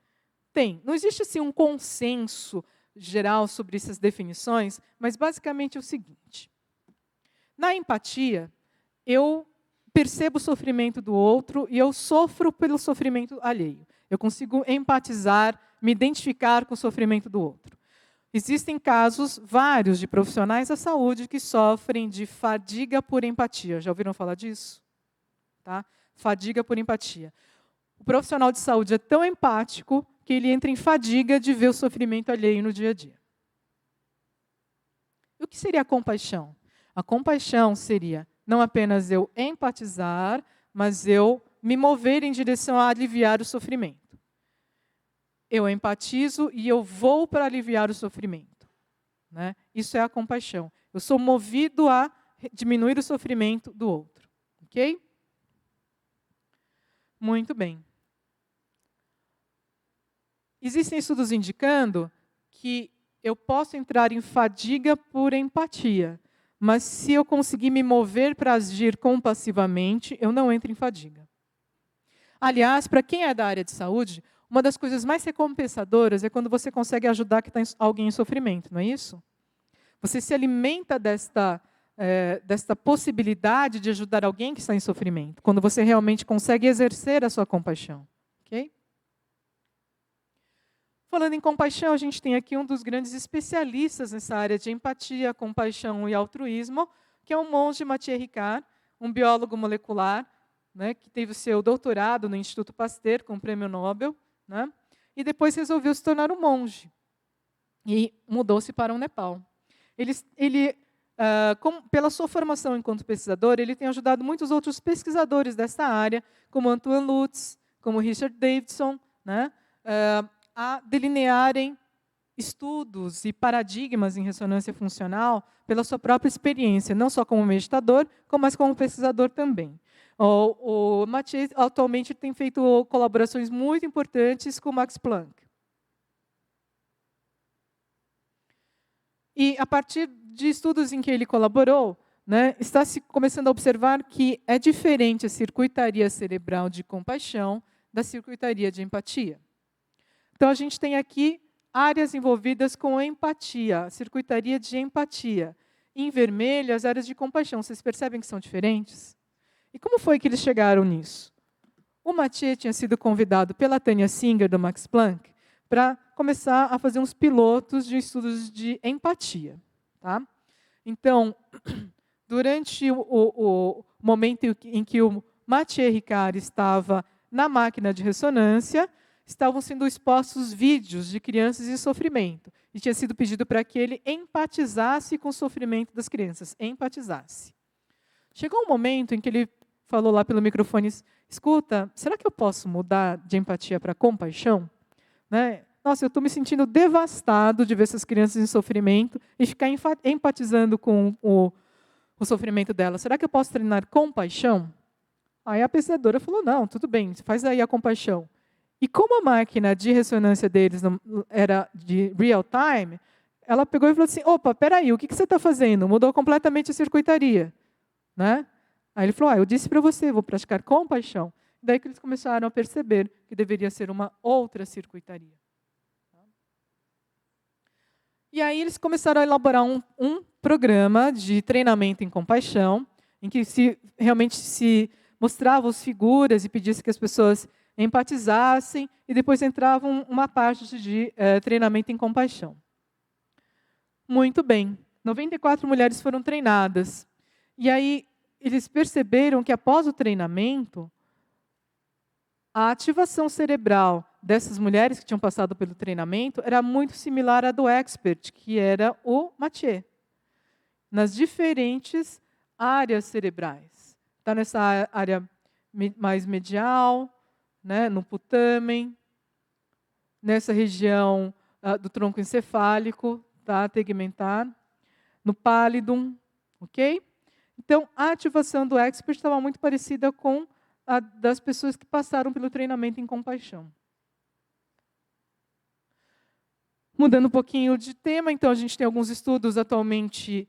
Tem. Não existe assim, um consenso geral sobre essas definições, mas basicamente é o seguinte. Na empatia, eu percebo o sofrimento do outro e eu sofro pelo sofrimento alheio. Eu consigo empatizar, me identificar com o sofrimento do outro. Existem casos, vários, de profissionais da saúde que sofrem de fadiga por empatia. Já ouviram falar disso? Tá? Fadiga por empatia. O profissional de saúde é tão empático que ele entra em fadiga de ver o sofrimento alheio no dia a dia. E o que seria a compaixão? A compaixão seria não apenas eu empatizar, mas eu me mover em direção a aliviar o sofrimento. Eu empatizo e eu vou para aliviar o sofrimento. Né? Isso é a compaixão. Eu sou movido a diminuir o sofrimento do outro. Ok? Muito bem. Existem estudos indicando que eu posso entrar em fadiga por empatia, mas se eu conseguir me mover para agir compassivamente, eu não entro em fadiga. Aliás, para quem é da área de saúde, uma das coisas mais recompensadoras é quando você consegue ajudar alguém em sofrimento, não é isso? Você se alimenta desta possibilidade de ajudar alguém que está em sofrimento, quando você realmente consegue exercer a sua compaixão. Okay? Falando em compaixão, a gente tem aqui um dos grandes especialistas nessa área de empatia, compaixão e altruísmo, que é o monge Mathieu Ricard, um biólogo molecular, né, que teve o seu doutorado no Instituto Pasteur, com o prêmio Nobel, né, e depois resolveu se tornar um monge. E mudou-se para o Nepal. Ele pela sua formação enquanto pesquisador, ele tem ajudado muitos outros pesquisadores desta área, como Antoine Lutz, como Richard Davidson, né, a delinearem estudos e paradigmas em ressonância funcional pela sua própria experiência, não só como meditador, mas como pesquisador também. O Mathieu atualmente tem feito colaborações muito importantes com o Max Planck. E, a partir de estudos em que ele colaborou, né, está se começando a observar que é diferente a circuitaria cerebral de compaixão da circuitaria de empatia. Então, a gente tem aqui áreas envolvidas com empatia, circuitaria de empatia. Em vermelho, as áreas de compaixão. Vocês percebem que são diferentes? E como foi que eles chegaram nisso? O Mathieu tinha sido convidado pela Tânia Singer, do Max Planck, para começar a fazer uns pilotos de estudos de empatia. Tá? Então, durante o momento em que o Mathieu Ricard estava na máquina de ressonância, estavam sendo expostos vídeos de crianças em sofrimento. E tinha sido pedido para que ele empatizasse com o sofrimento das crianças. Empatizasse. Chegou um momento em que ele falou lá pelo microfone, escuta, será que eu posso mudar de empatia para compaixão? Né? Nossa, eu estou me sentindo devastado de ver essas crianças em sofrimento e ficar empatizando com o sofrimento delas. Será que eu posso treinar compaixão? Aí a pesquisadora falou, não, tudo bem, faz aí a compaixão. E como a máquina de ressonância deles era de real time, ela pegou e falou assim, opa, peraí, o que você está fazendo? Mudou completamente a circuitaria. Né? Aí ele falou, eu disse para você, vou praticar compaixão. Daí que eles começaram a perceber que deveria ser uma outra circuitaria. E aí eles começaram a elaborar um programa de treinamento em compaixão, em que realmente se mostravam as figuras e pedisse que as pessoas empatizassem, e depois entrava uma parte de treinamento em compaixão. Muito bem. 94 mulheres foram treinadas. E aí eles perceberam que, após o treinamento, a ativação cerebral dessas mulheres que tinham passado pelo treinamento era muito similar à do expert, que era o Mathieu, nas diferentes áreas cerebrais. Está nessa área mais medial, né, no putamen, nessa região do tronco encefálico, tá, tegmentar, no pallidum, ok? Então, a ativação do expert estava muito parecida com a das pessoas que passaram pelo treinamento em compaixão. Mudando um pouquinho de tema, então, a gente tem alguns estudos atualmente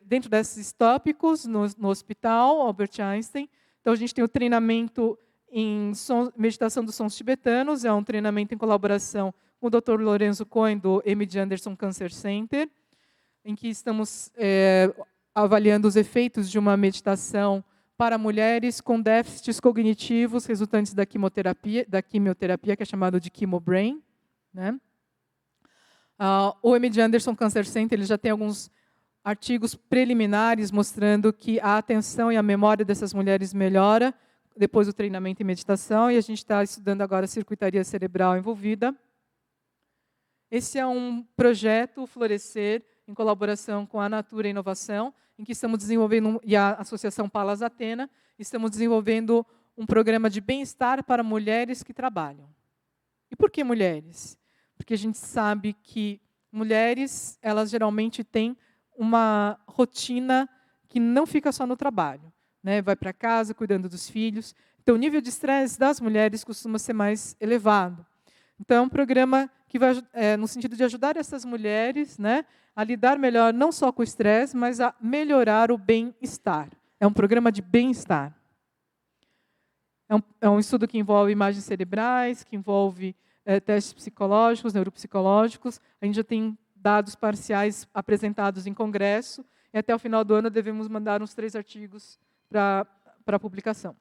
dentro desses tópicos no hospital Albert Einstein. Então, a gente tem o treinamento em meditação dos sons tibetanos, é um treinamento em colaboração com o Dr. Lorenzo Cohen, do MD Anderson Cancer Center, em que estamos avaliando os efeitos de uma meditação para mulheres com déficits cognitivos resultantes da quimioterapia, que é chamado de Chemobrain. Né? O MD Anderson Cancer Center ele já tem alguns artigos preliminares mostrando que a atenção e a memória dessas mulheres melhora depois do treinamento em meditação, e a gente está estudando agora a circuitaria cerebral envolvida. Esse é um projeto Florescer, em colaboração com a Natura Inovação, em que estamos desenvolvendo, e a Associação Palas Atena, estamos desenvolvendo um programa de bem-estar para mulheres que trabalham. E por que mulheres? Porque a gente sabe que mulheres, elas geralmente têm uma rotina que não fica só no trabalho. Né? Vai para casa cuidando dos filhos. Então, o nível de estresse das mulheres costuma ser mais elevado. Então, é um programa que vai no sentido de ajudar essas mulheres, né, a lidar melhor não só com o estresse, mas a melhorar o bem-estar. É um programa de bem-estar. É um estudo que envolve imagens cerebrais, que envolve testes psicológicos, neuropsicológicos. A gente já tem dados parciais apresentados em congresso, e até o final do ano devemos mandar uns 3 artigos para publicação.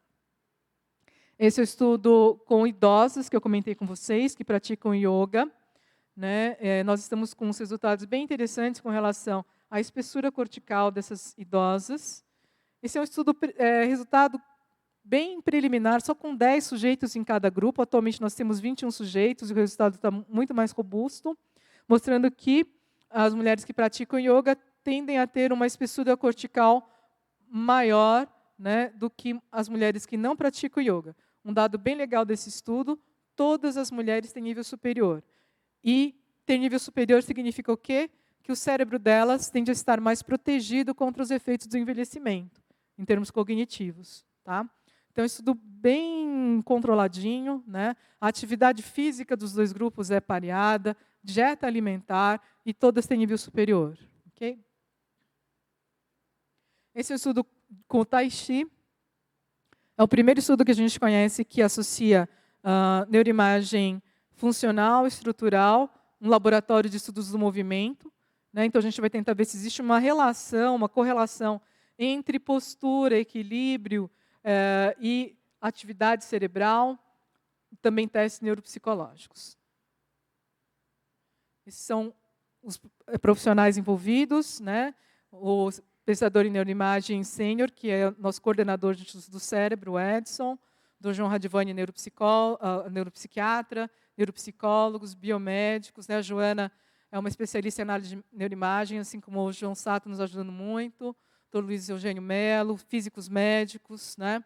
Esse é o estudo com idosas, que eu comentei com vocês, que praticam yoga. Né? Nós estamos com uns resultados bem interessantes com relação à espessura cortical dessas idosas. Esse é um estudo, resultado bem preliminar, só com 10 sujeitos em cada grupo. Atualmente nós temos 21 sujeitos, e o resultado está muito mais robusto, mostrando que as mulheres que praticam yoga tendem a ter uma espessura cortical maior, né, do que as mulheres que não praticam yoga. Um dado bem legal desse estudo, todas as mulheres têm nível superior. E ter nível superior significa o quê? Que o cérebro delas tende a estar mais protegido contra os efeitos do envelhecimento, em termos cognitivos. Tá? Então, estudo bem controladinho, né? A atividade física dos dois grupos é pareada, dieta alimentar, e todas têm nível superior. Okay? Esse é o estudo com o Tai Chi. É o primeiro estudo que a gente conhece que associa neuroimagem funcional, estrutural, um laboratório de estudos do movimento. Né? Então, a gente vai tentar ver se existe uma relação, uma correlação entre postura, equilíbrio e atividade cerebral, também testes neuropsicológicos. Esses são os profissionais envolvidos, né? O pesquisador em neuroimagem sênior, que é nosso coordenador de estudos do cérebro, o Edson, do João Radivani, neuropsiquiatra, neuropsicólogos, biomédicos. Né? A Joana é uma especialista em análise de neuroimagem, assim como o João Sato nos ajudando muito, o Dr. Luiz Eugênio Melo, físicos médicos, né?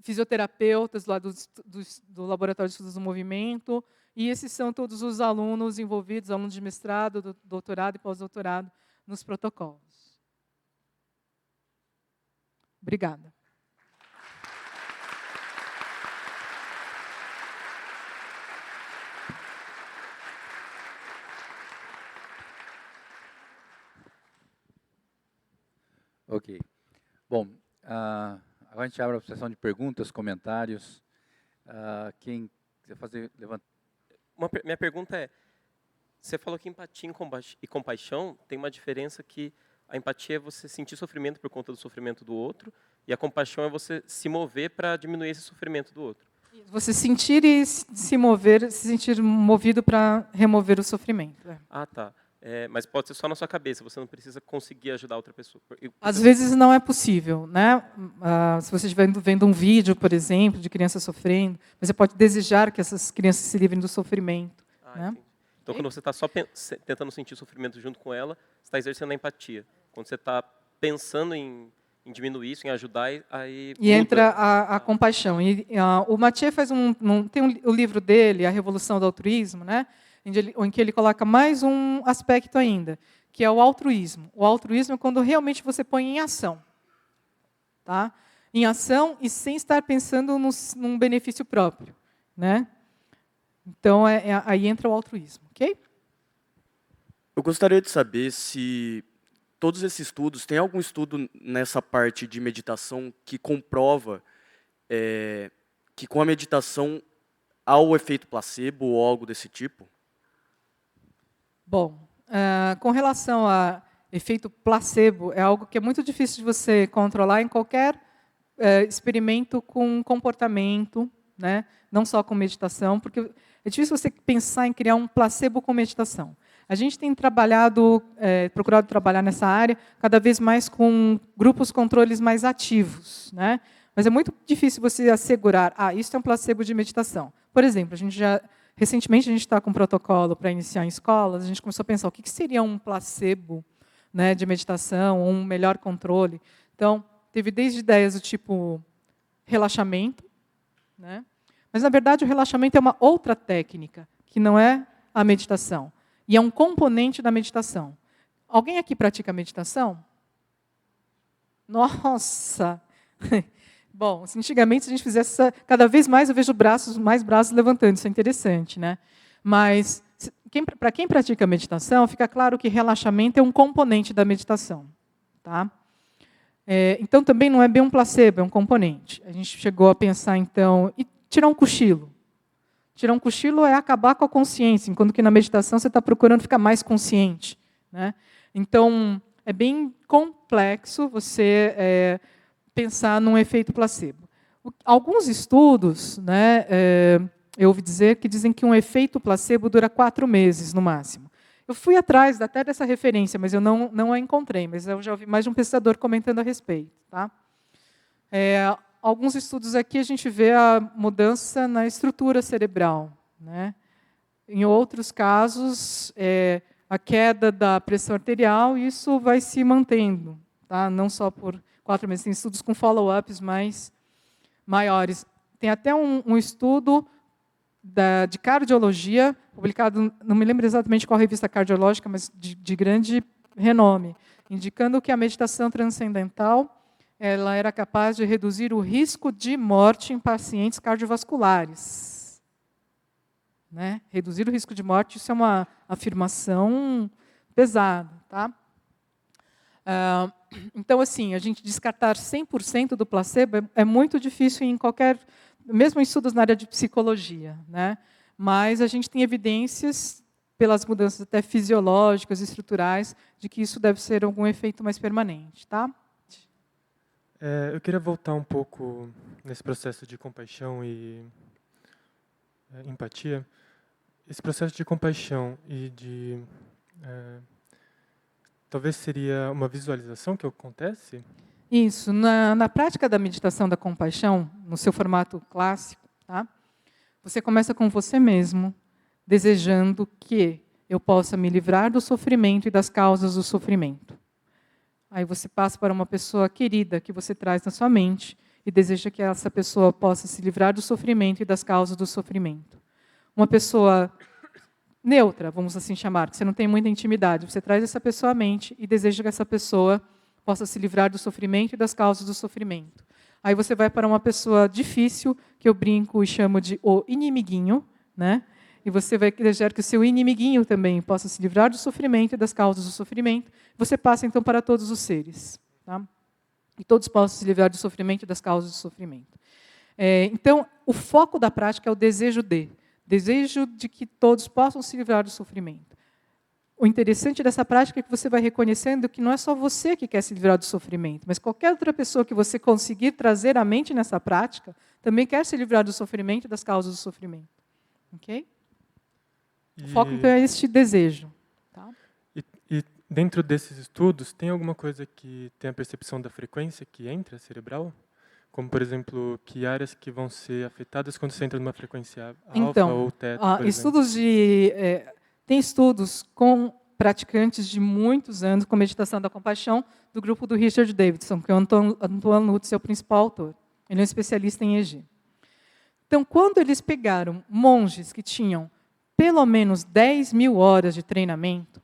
Fisioterapeutas lá do Laboratório de Estudos do Movimento, e esses são todos os alunos envolvidos, alunos de mestrado, doutorado e pós-doutorado, nos protocolos. Obrigada. Ok. Bom, agora a gente abre a sessão de perguntas, comentários. Quem quiser fazer, levanta. Minha pergunta é, você falou que empatia e compaixão tem uma diferença, que a empatia é você sentir sofrimento por conta do sofrimento do outro, e a compaixão é você se mover para diminuir esse sofrimento do outro. Você sentir e se mover, se sentir movido para remover o sofrimento. Ah, tá. Mas pode ser só na sua cabeça, você não precisa conseguir ajudar outra pessoa. Às vezes não é possível, né? Se você estiver vendo um vídeo, por exemplo, de crianças sofrendo, você pode desejar que essas crianças se livrem do sofrimento. Né? Então, quando você está só tentando sentir o sofrimento junto com ela, você está exercendo a empatia. Quando você está pensando em diminuir isso, em ajudar, aí... E entra a compaixão. E, o Mathieu faz tem o livro dele, A Revolução do Altruísmo, né? Em que ele coloca mais um aspecto ainda, que é o altruísmo. O altruísmo é quando realmente você põe em ação. Tá? Em ação e sem estar pensando num benefício próprio. Né? Então, aí entra o altruísmo. Okay? Eu gostaria de saber se todos esses estudos, tem algum estudo nessa parte de meditação que comprova que com a meditação há o efeito placebo ou algo desse tipo? Bom, com relação a efeito placebo, é algo que é muito difícil de você controlar em qualquer experimento com comportamento, né? Não só com meditação, porque é difícil você pensar em criar um placebo com meditação. A gente tem procurado trabalhar nessa área cada vez mais com grupos controles mais ativos, né? Mas é muito difícil você assegurar, isso é um placebo de meditação. Por exemplo, recentemente a gente está com um protocolo para iniciar em escolas, a gente começou a pensar o que seria um placebo, né, de meditação, ou um melhor controle. Então, teve desde ideias do tipo relaxamento, né? Mas, na verdade, o relaxamento é uma outra técnica, que não é a meditação. E é um componente da meditação. Alguém aqui pratica meditação? Nossa! Bom, se antigamente a gente fizesse cada vez mais eu vejo mais braços levantando, isso é interessante, né? Mas para quem pratica meditação, fica claro que relaxamento é um componente da meditação, tá? Então também não é bem um placebo, é um componente. A gente chegou a pensar então, e tirar um cochilo. Tirar um cochilo é acabar com a consciência, enquanto que na meditação você está procurando ficar mais consciente, né? Então é bem complexo você pensar num efeito placebo. Alguns estudos, né, eu ouvi dizer que dizem que um efeito placebo dura 4 meses, no máximo. Eu fui atrás até dessa referência, mas eu não a encontrei, mas eu já ouvi mais de um pesquisador comentando a respeito. Tá? Alguns estudos aqui a gente vê a mudança na estrutura cerebral. Né? Em outros casos, a queda da pressão arterial, e isso vai se mantendo, tá? Não só por 4 meses, tem estudos com follow-ups mais maiores. Tem até um estudo de cardiologia, publicado, não me lembro exatamente qual revista cardiológica, mas de grande renome, indicando que a meditação transcendental ela era capaz de reduzir o risco de morte em pacientes cardiovasculares. Né? Reduzir o risco de morte, isso é uma afirmação pesada. Tá? Então, assim, a gente descartar 100% do placebo é muito difícil em qualquer, mesmo em estudos na área de psicologia, né? Mas a gente tem evidências, pelas mudanças até fisiológicas e estruturais, de que isso deve ser algum efeito mais permanente. Tá? Eu queria voltar um pouco nesse processo de compaixão e empatia. Esse processo de compaixão e de... talvez seria uma visualização que acontece? Isso. Na prática da meditação da compaixão, no seu formato clássico, tá? Você começa com você mesmo, desejando que eu possa me livrar do sofrimento e das causas do sofrimento. Aí você passa para uma pessoa querida que você traz na sua mente e deseja que essa pessoa possa se livrar do sofrimento e das causas do sofrimento. Uma pessoa neutra, vamos assim chamar, que você não tem muita intimidade, você traz essa pessoa à mente e deseja que essa pessoa possa se livrar do sofrimento e das causas do sofrimento. Aí você vai para uma pessoa difícil, que eu brinco e chamo de o inimiguinho, né? E você vai desejar que o seu inimiguinho também possa se livrar do sofrimento e das causas do sofrimento. Você passa, então, para todos os seres. Tá? E todos possam se livrar do sofrimento e das causas do sofrimento. Então, o foco da prática é o desejo de que todos possam se livrar do sofrimento. O interessante dessa prática é que você vai reconhecendo que não é só você que quer se livrar do sofrimento, mas qualquer outra pessoa que você conseguir trazer à mente nessa prática também quer se livrar do sofrimento e das causas do sofrimento. Ok? O foco, então, é este desejo. Tá? E dentro desses estudos, tem alguma coisa que tem a percepção da frequência que entra cerebral? Como, por exemplo, que áreas que vão ser afetadas quando você entra numa frequência alfa ou teta, por estudos tem estudos com praticantes de muitos anos com meditação da compaixão do grupo do Richard Davidson, que é o Antoine Lutz, é o principal autor. Ele é um especialista em EG. Então, quando eles pegaram monges que tinham pelo menos 10.000 horas de treinamento,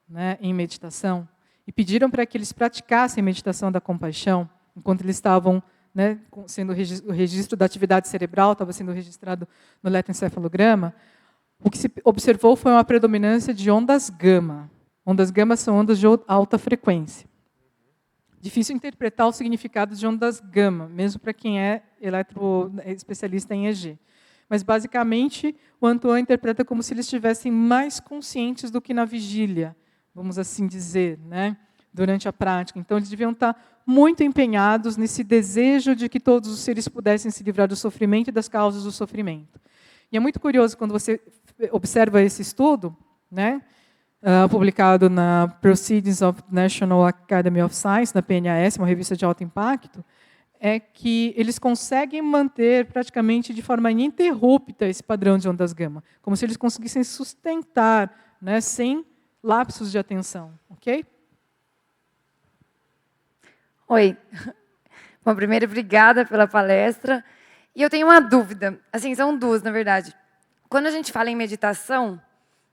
né, em meditação, e pediram para que eles praticassem meditação da compaixão, enquanto eles estavam, né, sendo o registro da atividade cerebral estava sendo registrado no eletroencefalograma, o que se observou foi uma predominância de ondas gama. Ondas gama são ondas de alta frequência. Difícil interpretar o significado de ondas gama, mesmo para quem é especialista em EG. Mas, basicamente, o Antoine interpreta como se eles estivessem mais conscientes do que na vigília, vamos assim dizer, né, durante a prática. Então, eles deviam estar muito empenhados nesse desejo de que todos os seres pudessem se livrar do sofrimento e das causas do sofrimento. E é muito curioso quando você observa esse estudo, né, publicado na Proceedings of National Academy of Science, na PNAS, uma revista de alto impacto, é que eles conseguem manter praticamente de forma ininterrupta esse padrão de ondas gama, como se eles conseguissem sustentar, né, sem lapsos de atenção. Ok? Oi. Bom, primeiro, obrigada pela palestra. E eu tenho uma dúvida. Assim, são duas, na verdade. Quando a gente fala em meditação...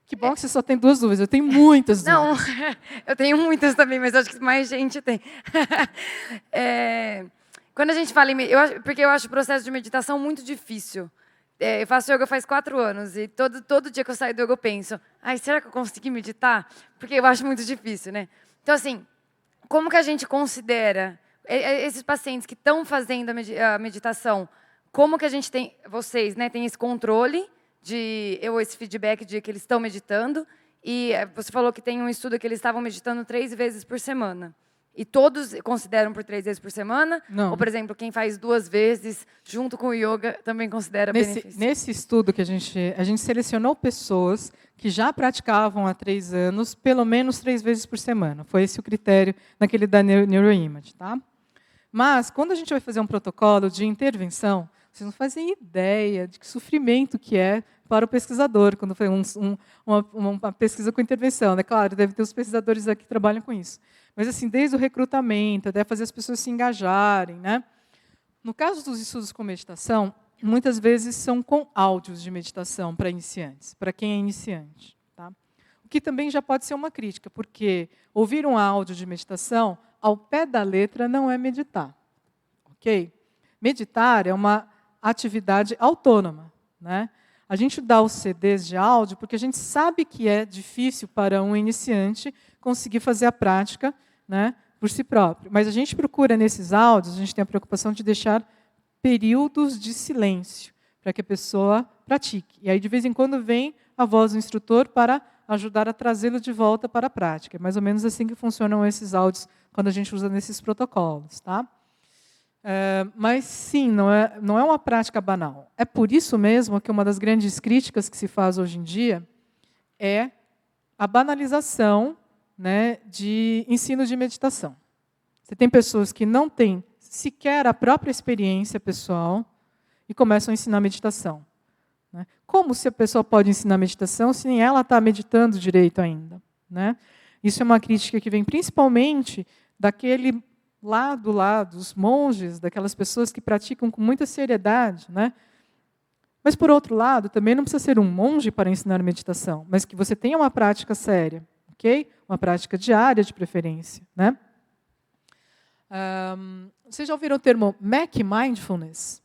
Que bom que você só tem 2 dúvidas. Eu tenho muitas Não, dúvidas. eu tenho muitas também, mas acho que mais gente tem. Quando a gente fala em... porque eu acho o processo de meditação muito difícil. Eu faço yoga faz 4 anos e todo dia que eu saio do yoga eu penso, será que eu consegui meditar? Porque eu acho muito difícil, né? Então, assim, como que a gente considera esses pacientes que estão fazendo a meditação, como que a gente tem, vocês, né, tem esse controle, esse feedback de que eles estão meditando, e você falou que tem um estudo que eles estavam meditando 3 vezes por semana. E todos consideram por 3 vezes por semana? Não. Ou, por exemplo, quem faz 2 vezes, junto com o yoga, também considera benefício? Nesse estudo que a gente selecionou pessoas que já praticavam há 3 anos, pelo menos 3 vezes por semana. Foi esse o critério naquele da Neuroimage. Tá? Mas, quando a gente vai fazer um protocolo de intervenção, Vocês não fazem ideia de que sofrimento que é para o pesquisador, quando foi uma pesquisa com intervenção. Né? Claro, deve ter os pesquisadores aqui que trabalham com isso. Mas, assim, desde o recrutamento, até fazer as pessoas se engajarem. Né? No caso dos estudos com meditação, muitas vezes são com áudios de meditação para iniciantes, para quem é iniciante. Tá? O que também já pode ser uma crítica, porque ouvir um áudio de meditação, ao pé da letra, não é meditar. Ok? Meditar é uma atividade autônoma. Né? A gente dá os CDs de áudio porque a gente sabe que é difícil para um iniciante conseguir fazer a prática, né, por si próprio. Mas a gente procura, nesses áudios, a gente tem a preocupação de deixar períodos de silêncio, para que a pessoa pratique. E aí, de vez em quando, vem a voz do instrutor para ajudar a trazê-lo de volta para a prática. É mais ou menos assim que funcionam esses áudios quando a gente usa nesses protocolos. Tá? Mas, sim, não é uma prática banal. É por isso mesmo que uma das grandes críticas que se faz hoje em dia é a banalização, né, de ensino de meditação. Você tem pessoas que não têm sequer a própria experiência pessoal e começam a ensinar meditação. Né? Como se a pessoa pode ensinar meditação se nem ela está meditando direito ainda? Né? Isso é uma crítica que vem principalmente daquele lado lá dos monges, daquelas pessoas que praticam com muita seriedade, né? Mas, por outro lado, também não precisa ser um monge para ensinar meditação, mas que você tenha uma prática séria, ok? Uma prática diária, de preferência, né? Vocês já ouviram o termo Mac Mindfulness?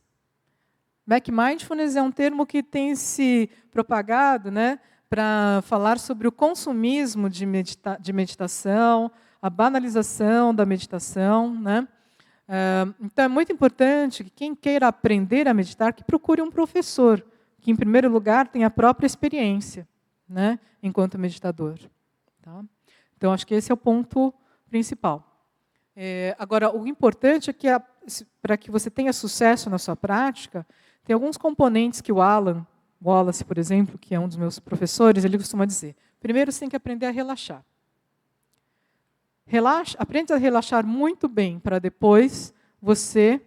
Mac Mindfulness é um termo que tem se propagado, né, para falar sobre o consumismo de meditação, a banalização da meditação. Né? Então, é muito importante que quem queira aprender a meditar, que procure um professor, que, em primeiro lugar, tenha a própria experiência, né, enquanto meditador. Tá? Então, acho que esse é o ponto principal. Agora, o importante é que, para que você tenha sucesso na sua prática, tem alguns componentes que o Alan Wallace, por exemplo, que é um dos meus professores, ele costuma dizer. Primeiro, você tem que aprender a relaxar. Aprende a relaxar muito bem, para depois você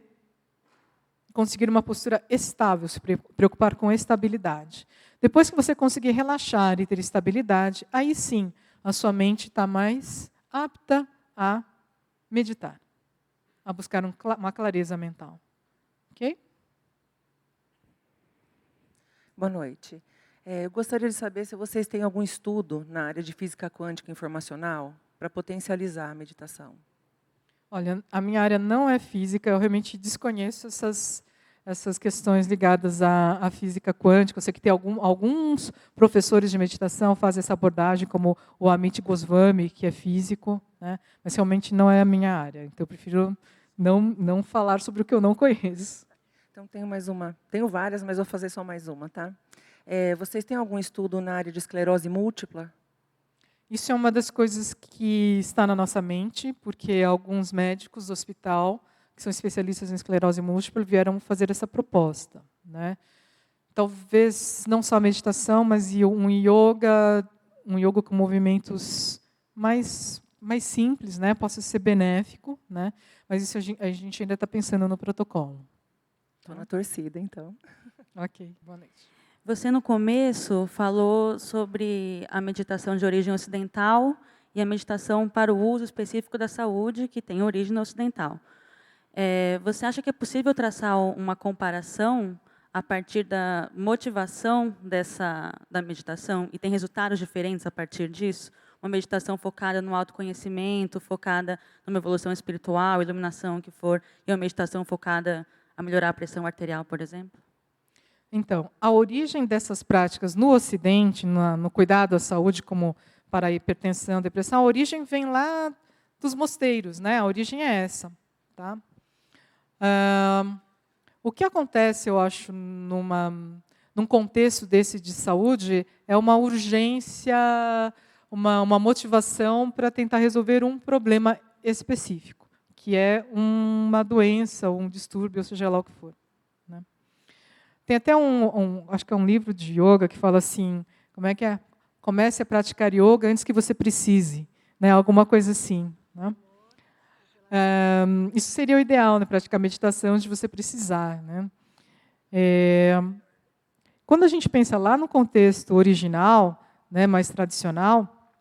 conseguir uma postura estável, se preocupar com estabilidade. Depois que você conseguir relaxar e ter estabilidade, aí sim, a sua mente está mais apta a meditar, a buscar uma clareza mental. Ok? Boa noite. Eu gostaria de saber se vocês têm algum estudo na área de física quântica informacional para potencializar a meditação. Olha, a minha área não é física, eu realmente desconheço essas questões ligadas à física quântica. Eu sei que tem alguns professores de meditação fazem essa abordagem, como o Amit Goswami, que é físico, né? Mas realmente não é a minha área. Então, eu prefiro não falar sobre o que eu não conheço. Então, tenho mais uma. Tenho várias, mas vou fazer só mais uma, tá? Vocês têm algum estudo na área de esclerose múltipla? Isso é uma das coisas que está na nossa mente, porque alguns médicos do hospital, que são especialistas em esclerose múltipla, vieram fazer essa proposta. Né? Talvez não só a meditação, mas um yoga com movimentos mais simples, né? Possa ser benéfico, né? Mas isso a gente ainda está pensando no protocolo. Estou na torcida, então. Ok, boa noite. Você, no começo, falou sobre a meditação de origem ocidental e a meditação para o uso específico da saúde, que tem origem ocidental. Você acha que é possível traçar uma comparação a partir da motivação da meditação e tem resultados diferentes a partir disso? Uma meditação focada no autoconhecimento, focada numa evolução espiritual, iluminação, o que for, e uma meditação focada a melhorar a pressão arterial, por exemplo? Então, a origem dessas práticas no Ocidente, no cuidado à saúde, como para a hipertensão, depressão, a origem vem lá dos mosteiros, né? A origem é essa. Tá? O que acontece, eu acho, num contexto desse de saúde, é uma urgência, uma motivação para tentar resolver um problema específico, que é uma doença, um distúrbio, ou seja lá o que for. Né? Tem até acho que é um livro de yoga que fala assim, como é que é? Comece a praticar yoga antes que você precise, né? Alguma coisa assim. Né? Isso seria o ideal, né? Praticar meditação antes de você precisar. Né? Quando a gente pensa lá no contexto original, né, mais tradicional,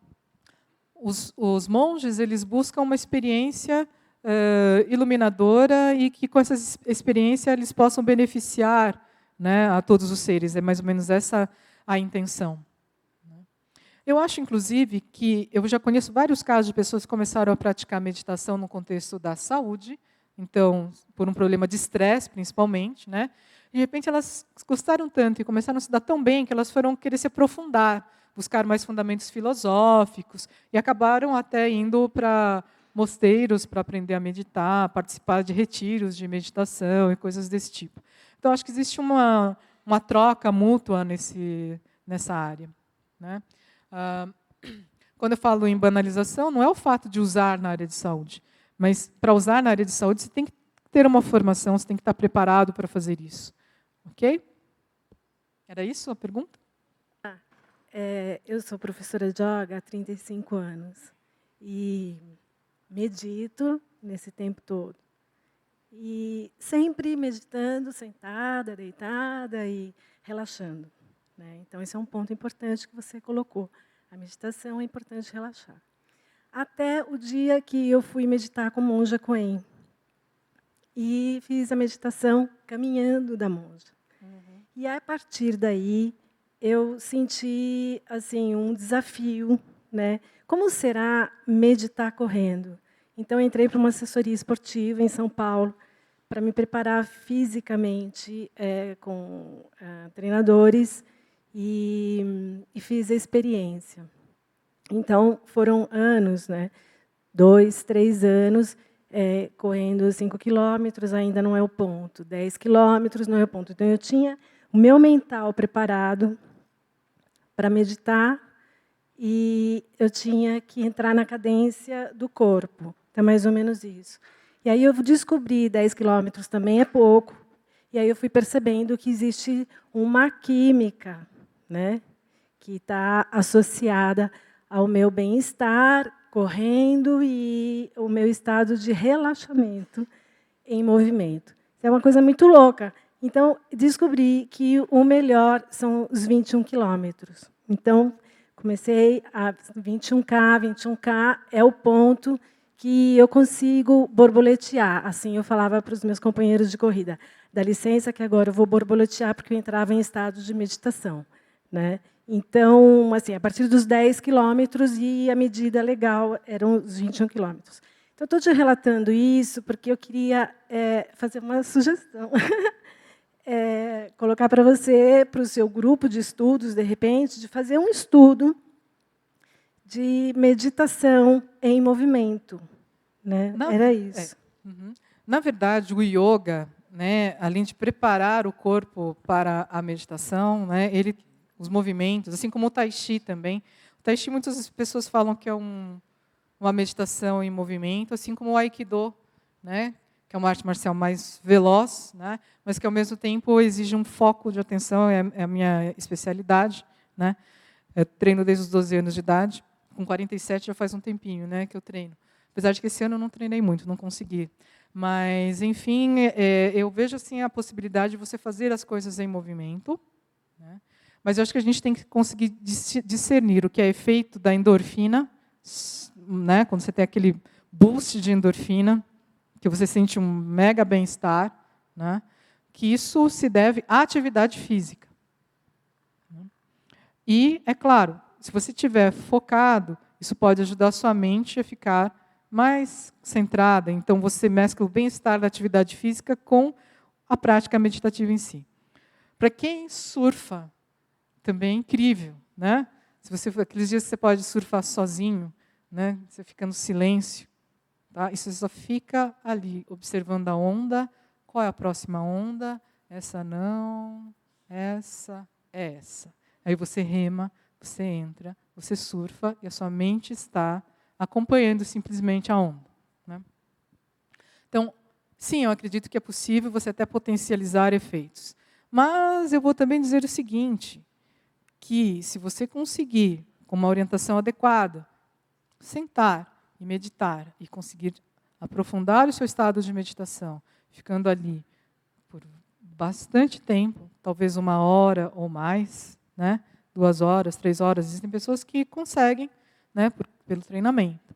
os monges eles buscam uma experiência iluminadora e que com essa experiência eles possam beneficiar, né, a todos os seres. É mais ou menos essa a intenção. Eu acho, inclusive, que eu já conheço vários casos de pessoas que começaram a praticar meditação no contexto da saúde, então, por um problema de estresse, principalmente, né? De repente, elas gostaram tanto e começaram a se dar tão bem que elas foram querer se aprofundar, buscar mais fundamentos filosóficos, e acabaram até indo para mosteiros para aprender a meditar, participar de retiros de meditação e coisas desse tipo. Então, acho que existe uma troca mútua nessa área, né? Quando eu falo em banalização, não é o fato de usar na área de saúde, mas para usar na área de saúde você tem que ter uma formação, você tem que estar preparado para fazer isso. Ok? Era isso a pergunta? Eu sou professora de yoga há 35 anos e medito nesse tempo todo. E sempre meditando, sentada, deitada e relaxando, né? Então, esse é um ponto importante que você colocou. A meditação é importante relaxar. Até o dia que eu fui meditar com monja Coen. E fiz a meditação caminhando da monja. E, a partir daí, eu senti assim, um desafio, né? Como será meditar correndo? Então, entrei para uma assessoria esportiva em São Paulo para me preparar fisicamente com treinadores e fiz a experiência. Então, foram anos, né? 2, 3 anos, correndo 5 quilômetros, ainda não é o ponto. 10 quilômetros, não é o ponto. Então, eu tinha o meu mental preparado para meditar e eu tinha que entrar na cadência do corpo. É mais ou menos isso. E aí eu descobri 10 quilômetros também é pouco. E aí eu fui percebendo que existe uma química, né, que está associada ao meu bem-estar correndo e o meu estado de relaxamento em movimento. É uma coisa muito louca. Então, descobri que o melhor são os 21 quilômetros. Então, comecei a 21K. 21K é o ponto que eu consigo borboletear. Assim, eu falava para os meus companheiros de corrida, dá licença que agora eu vou borboletear, porque eu entrava em estado de meditação, né? Então, assim, a partir dos 10 quilômetros, e a medida legal eram os 21 quilômetros. Então, estou te relatando isso porque eu queria fazer uma sugestão. Colocar para você, para o seu grupo de estudos, de repente, de fazer um estudo de meditação em movimento, né? Era isso. Na verdade, o yoga, né, além de preparar o corpo para a meditação, né, os movimentos, assim como o tai chi também. O tai chi, muitas pessoas falam que é uma meditação em movimento, assim como o aikido, né, que é uma arte marcial mais veloz, né, mas que, ao mesmo tempo, exige um foco de atenção, é a minha especialidade, né. Eu treino desde os 12 anos de idade, com 47 já faz um tempinho, né, que eu treino. Apesar de que esse ano eu não treinei muito, não consegui. Mas, enfim, eu vejo assim, a possibilidade de você fazer as coisas em movimento, né. Mas eu acho que a gente tem que conseguir discernir o que é efeito da endorfina, né, quando você tem aquele boost de endorfina, que você sente um mega bem-estar, né, que isso se deve à atividade física. E, é claro, se você estiver focado, isso pode ajudar a sua mente a ficar mais centrada. Então, você mescla o bem-estar da atividade física com a prática meditativa em si. Para quem surfa, também é incrível, né? Aqueles dias que você pode surfar sozinho, né? Você fica no silêncio, tá? E você só fica ali, observando a onda. Qual é a próxima onda? Essa não, essa é essa. Aí você rema, você entra, você surfa e a sua mente está acompanhando simplesmente a onda, né? Então, sim, eu acredito que é possível você até potencializar efeitos. Mas eu vou também dizer o seguinte, que se você conseguir, com uma orientação adequada, sentar e meditar e conseguir aprofundar o seu estado de meditação, ficando ali por bastante tempo, talvez 1 hora ou mais, né? 2 horas, 3 horas. Existem pessoas que conseguem, né, pelo treinamento.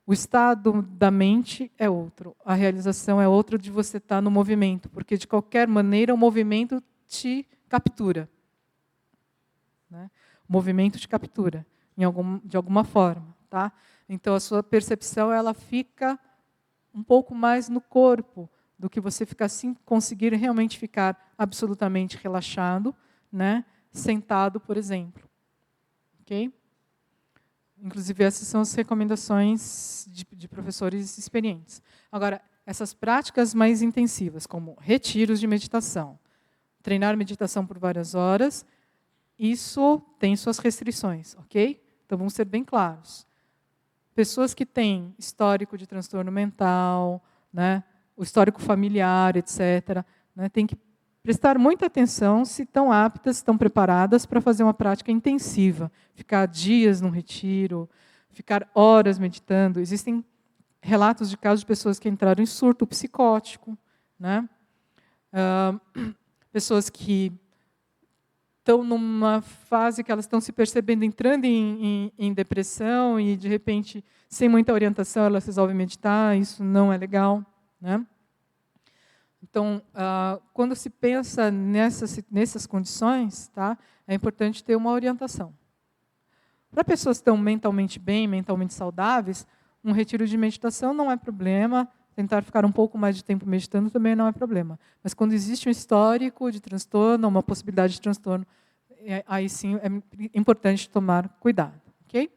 O estado da mente é outro, a realização é outra de você estar no movimento, porque, de qualquer maneira, o movimento te captura. Né? O movimento te captura, de alguma forma. Tá? Então, a sua percepção ela fica um pouco mais no corpo, do que você ficar assim, conseguir realmente ficar absolutamente relaxado, né? Sentado, por exemplo. Ok? Inclusive, essas são as recomendações de professores experientes. Agora, essas práticas mais intensivas, como retiros de meditação, treinar meditação por várias horas, isso tem suas restrições, ok? Então, vamos ser bem claros. Pessoas que têm histórico de transtorno mental, né, o histórico familiar, etc., né, tem que prestar muita atenção se estão aptas, estão preparadas para fazer uma prática intensiva, ficar dias num retiro, ficar horas meditando. Existem relatos de casos de pessoas que entraram em surto psicótico, né? Pessoas que estão numa fase que elas estão se percebendo entrando em depressão e, de repente, sem muita orientação, elas resolvem meditar, isso não é legal. Né? Então, quando se pensa nessas condições, tá, é importante ter uma orientação. Para pessoas que estão mentalmente bem, mentalmente saudáveis, um retiro de meditação não é problema, tentar ficar um pouco mais de tempo meditando também não é problema. Mas quando existe um histórico de transtorno, uma possibilidade de transtorno, aí sim é importante tomar cuidado. Ok?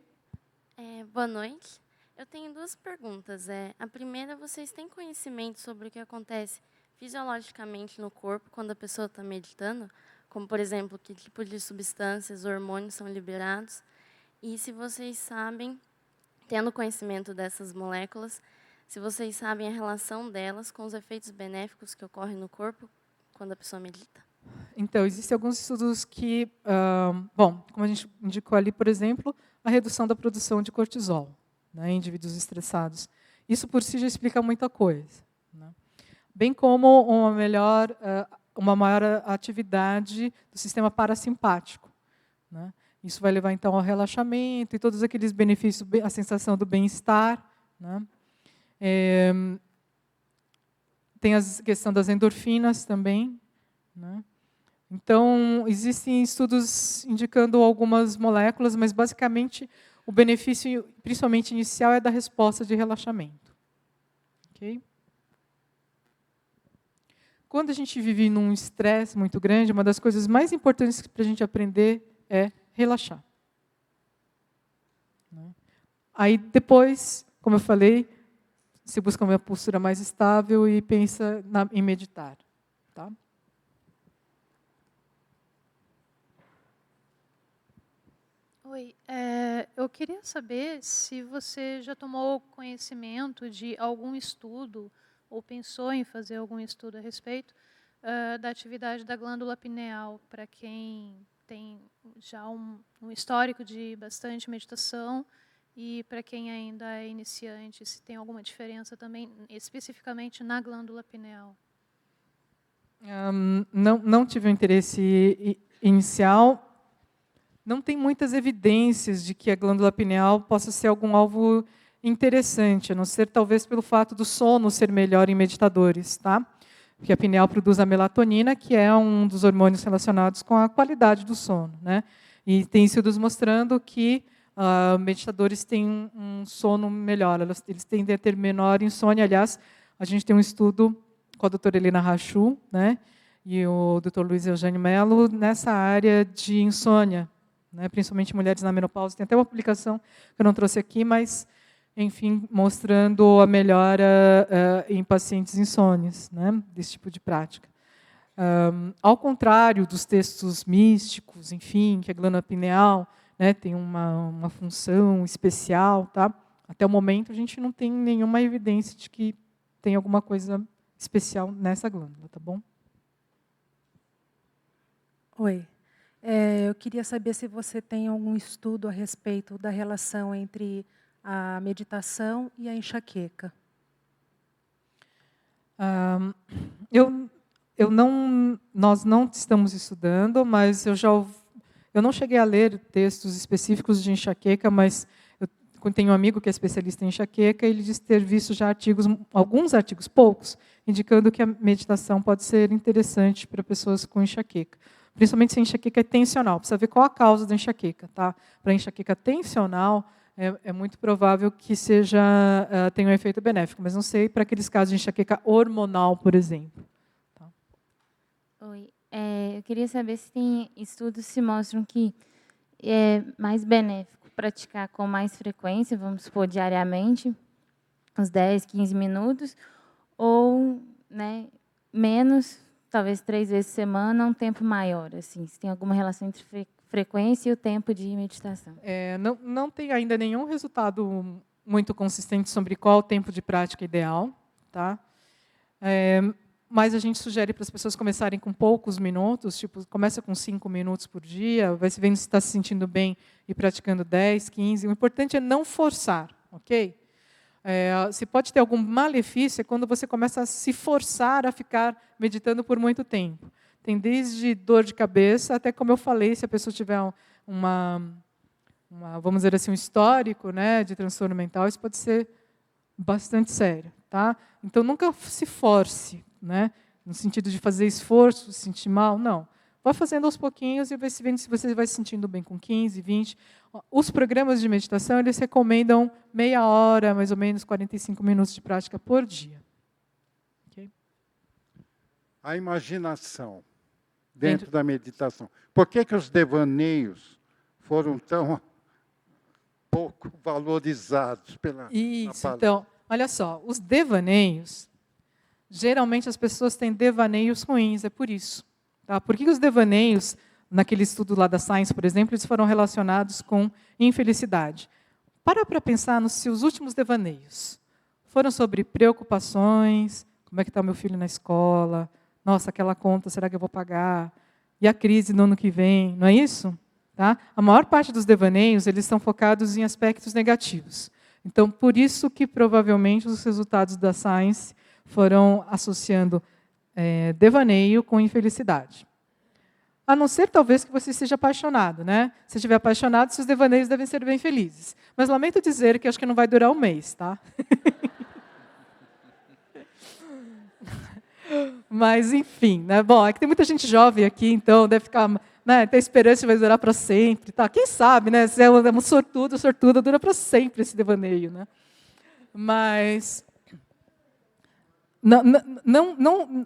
Boa noite. Eu tenho 2 perguntas. A primeira, vocês têm conhecimento sobre o que acontece fisiologicamente no corpo quando a pessoa está meditando? Como, por exemplo, que tipo de substâncias, hormônios são liberados? E se vocês sabem, tendo conhecimento dessas moléculas, se vocês sabem a relação delas com os efeitos benéficos que ocorrem no corpo quando a pessoa medita? Então, existem alguns estudos que, como a gente indicou ali, por exemplo, a redução da produção de cortisol, né, em indivíduos estressados. Isso por si já explica muita coisa. Né? Bem como uma maior atividade do sistema parasimpático. Né? Isso vai levar, então, ao relaxamento e todos aqueles benefícios, a sensação do bem-estar. Né? Tem a questão das endorfinas também. Né? Então, existem estudos indicando algumas moléculas, mas, basicamente, o benefício, principalmente inicial, é da resposta de relaxamento. Okay? Quando a gente vive num estresse muito grande, uma das coisas mais importantes para a gente aprender é relaxar. Né? Aí, depois, como eu falei, se busca uma postura mais estável e pensa em meditar. Tá? Oi, eu queria saber se você já tomou conhecimento de algum estudo ou pensou em fazer algum estudo a respeito da atividade da glândula pineal para quem tem já um histórico de bastante meditação e para quem ainda é iniciante, se tem alguma diferença também, especificamente na glândula pineal. Não tive um interesse inicial. Não tem muitas evidências de que a glândula pineal possa ser algum alvo interessante, a não ser talvez pelo fato do sono ser melhor em meditadores, tá? Porque a pineal produz a melatonina, que é um dos hormônios relacionados com a qualidade do sono, né? E tem estudos mostrando que meditadores têm um sono melhor, eles tendem a ter menor insônia. Aliás, a gente tem um estudo com a doutora Helena Rachu, né? E o doutor Luiz Eugênio Mello nessa área de insônia. Né, principalmente mulheres na menopausa. Tem até uma publicação que eu não trouxe aqui, mas, enfim, mostrando a melhora em pacientes insônios, né, desse tipo de prática. Ao contrário dos textos místicos, enfim, que a glândula pineal, né, tem uma função especial, tá? Até o momento a gente não tem nenhuma evidência de que tem alguma coisa especial nessa glândula, tá bom? Oi. Eu queria saber se você tem algum estudo a respeito da relação entre a meditação e a enxaqueca. nós não estamos estudando, mas eu não cheguei a ler textos específicos de enxaqueca, mas eu tenho um amigo que é especialista em enxaqueca, e ele diz ter visto já alguns artigos, poucos, indicando que a meditação pode ser interessante para pessoas com enxaqueca. Principalmente se a enxaqueca é tensional. Precisa ver qual a causa da enxaqueca. Tá? Para a enxaqueca tensional, é muito provável que tenha um efeito benéfico, mas não sei para aqueles casos de enxaqueca hormonal, por exemplo. Tá? Oi. Eu queria saber se tem estudos que mostram que é mais benéfico praticar com mais frequência, vamos supor, diariamente, uns 10, 15 minutos, ou, né, menos, talvez 3 vezes por semana, um tempo maior. Assim, se tem alguma relação entre frequência e o tempo de meditação. Não tem ainda nenhum resultado muito consistente sobre qual o tempo de prática ideal. Tá? Mas a gente sugere para as pessoas começarem com poucos minutos, tipo, começa com 5 minutos por dia, vai se vendo se está se sentindo bem e praticando 10, 15. O importante é não forçar, ok? Se pode ter algum malefício é quando você começa a se forçar a ficar meditando por muito tempo. Tem desde dor de cabeça até, como eu falei, se a pessoa tiver vamos dizer assim, um histórico, né, de transtorno mental, isso pode ser bastante sério. Tá? Então, nunca se force, né? No sentido de fazer esforço, se sentir mal, não. Vá fazendo aos pouquinhos e vai se vendo se você vai se sentindo bem com 15, 20. Os programas de meditação, eles recomendam meia hora, mais ou menos 45 minutos de prática por dia. Okay? A imaginação dentro da meditação. Por que os devaneios foram tão pouco valorizados pela Isso, então, olha só, os devaneios, geralmente as pessoas têm devaneios ruins, é por isso. Tá? Por que os devaneios, naquele estudo lá da Science, por exemplo, eles foram relacionados com infelicidade? Para pensar nos seus últimos devaneios. Foram sobre preocupações, como é que está o meu filho na escola, nossa, aquela conta, será que eu vou pagar? E a crise no ano que vem, não é isso? Tá? A maior parte dos devaneios, eles são focados em aspectos negativos. Então, por isso que, provavelmente, os resultados da Science foram associando devaneio com infelicidade. A não ser, talvez, que você seja apaixonado. Né? Se estiver apaixonado, seus devaneios devem ser bem felizes. Mas lamento dizer que acho que não vai durar um mês. Tá? Mas, enfim. Né? Bom, é que tem muita gente jovem aqui, então deve ficar... Né, tem esperança que vai durar para sempre. Tá? Quem sabe, né? Se é um sortuda, dura para sempre esse devaneio. Né? Mas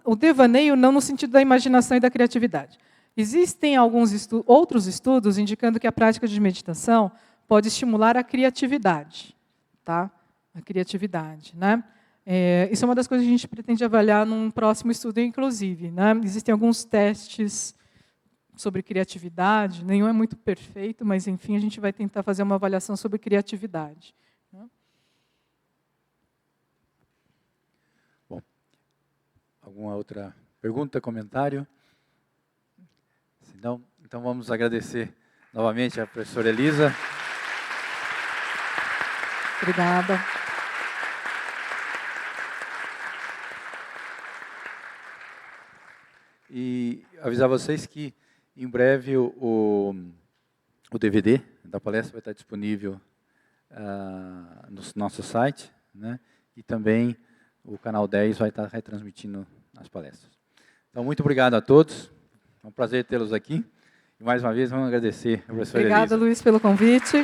o devaneio não no sentido da imaginação e da criatividade. Existem alguns outros estudos indicando que a prática de meditação pode estimular a criatividade. Tá? A criatividade. Né? Isso é uma das coisas que a gente pretende avaliar num próximo estudo, inclusive. Né? Existem alguns testes sobre criatividade, nenhum é muito perfeito, mas, enfim, a gente vai tentar fazer uma avaliação sobre criatividade. Bom, alguma outra pergunta, comentário? Se não, então vamos agradecer novamente à professora Elisa. Obrigada. E avisar vocês que em breve o DVD da palestra vai estar disponível no nosso site, né? E também o canal 10 vai estar retransmitindo as palestras. Então, muito obrigado a todos. É um prazer tê-los aqui. E mais uma vez, vamos agradecer a professora Elisa. Obrigada, Luiz, pelo convite.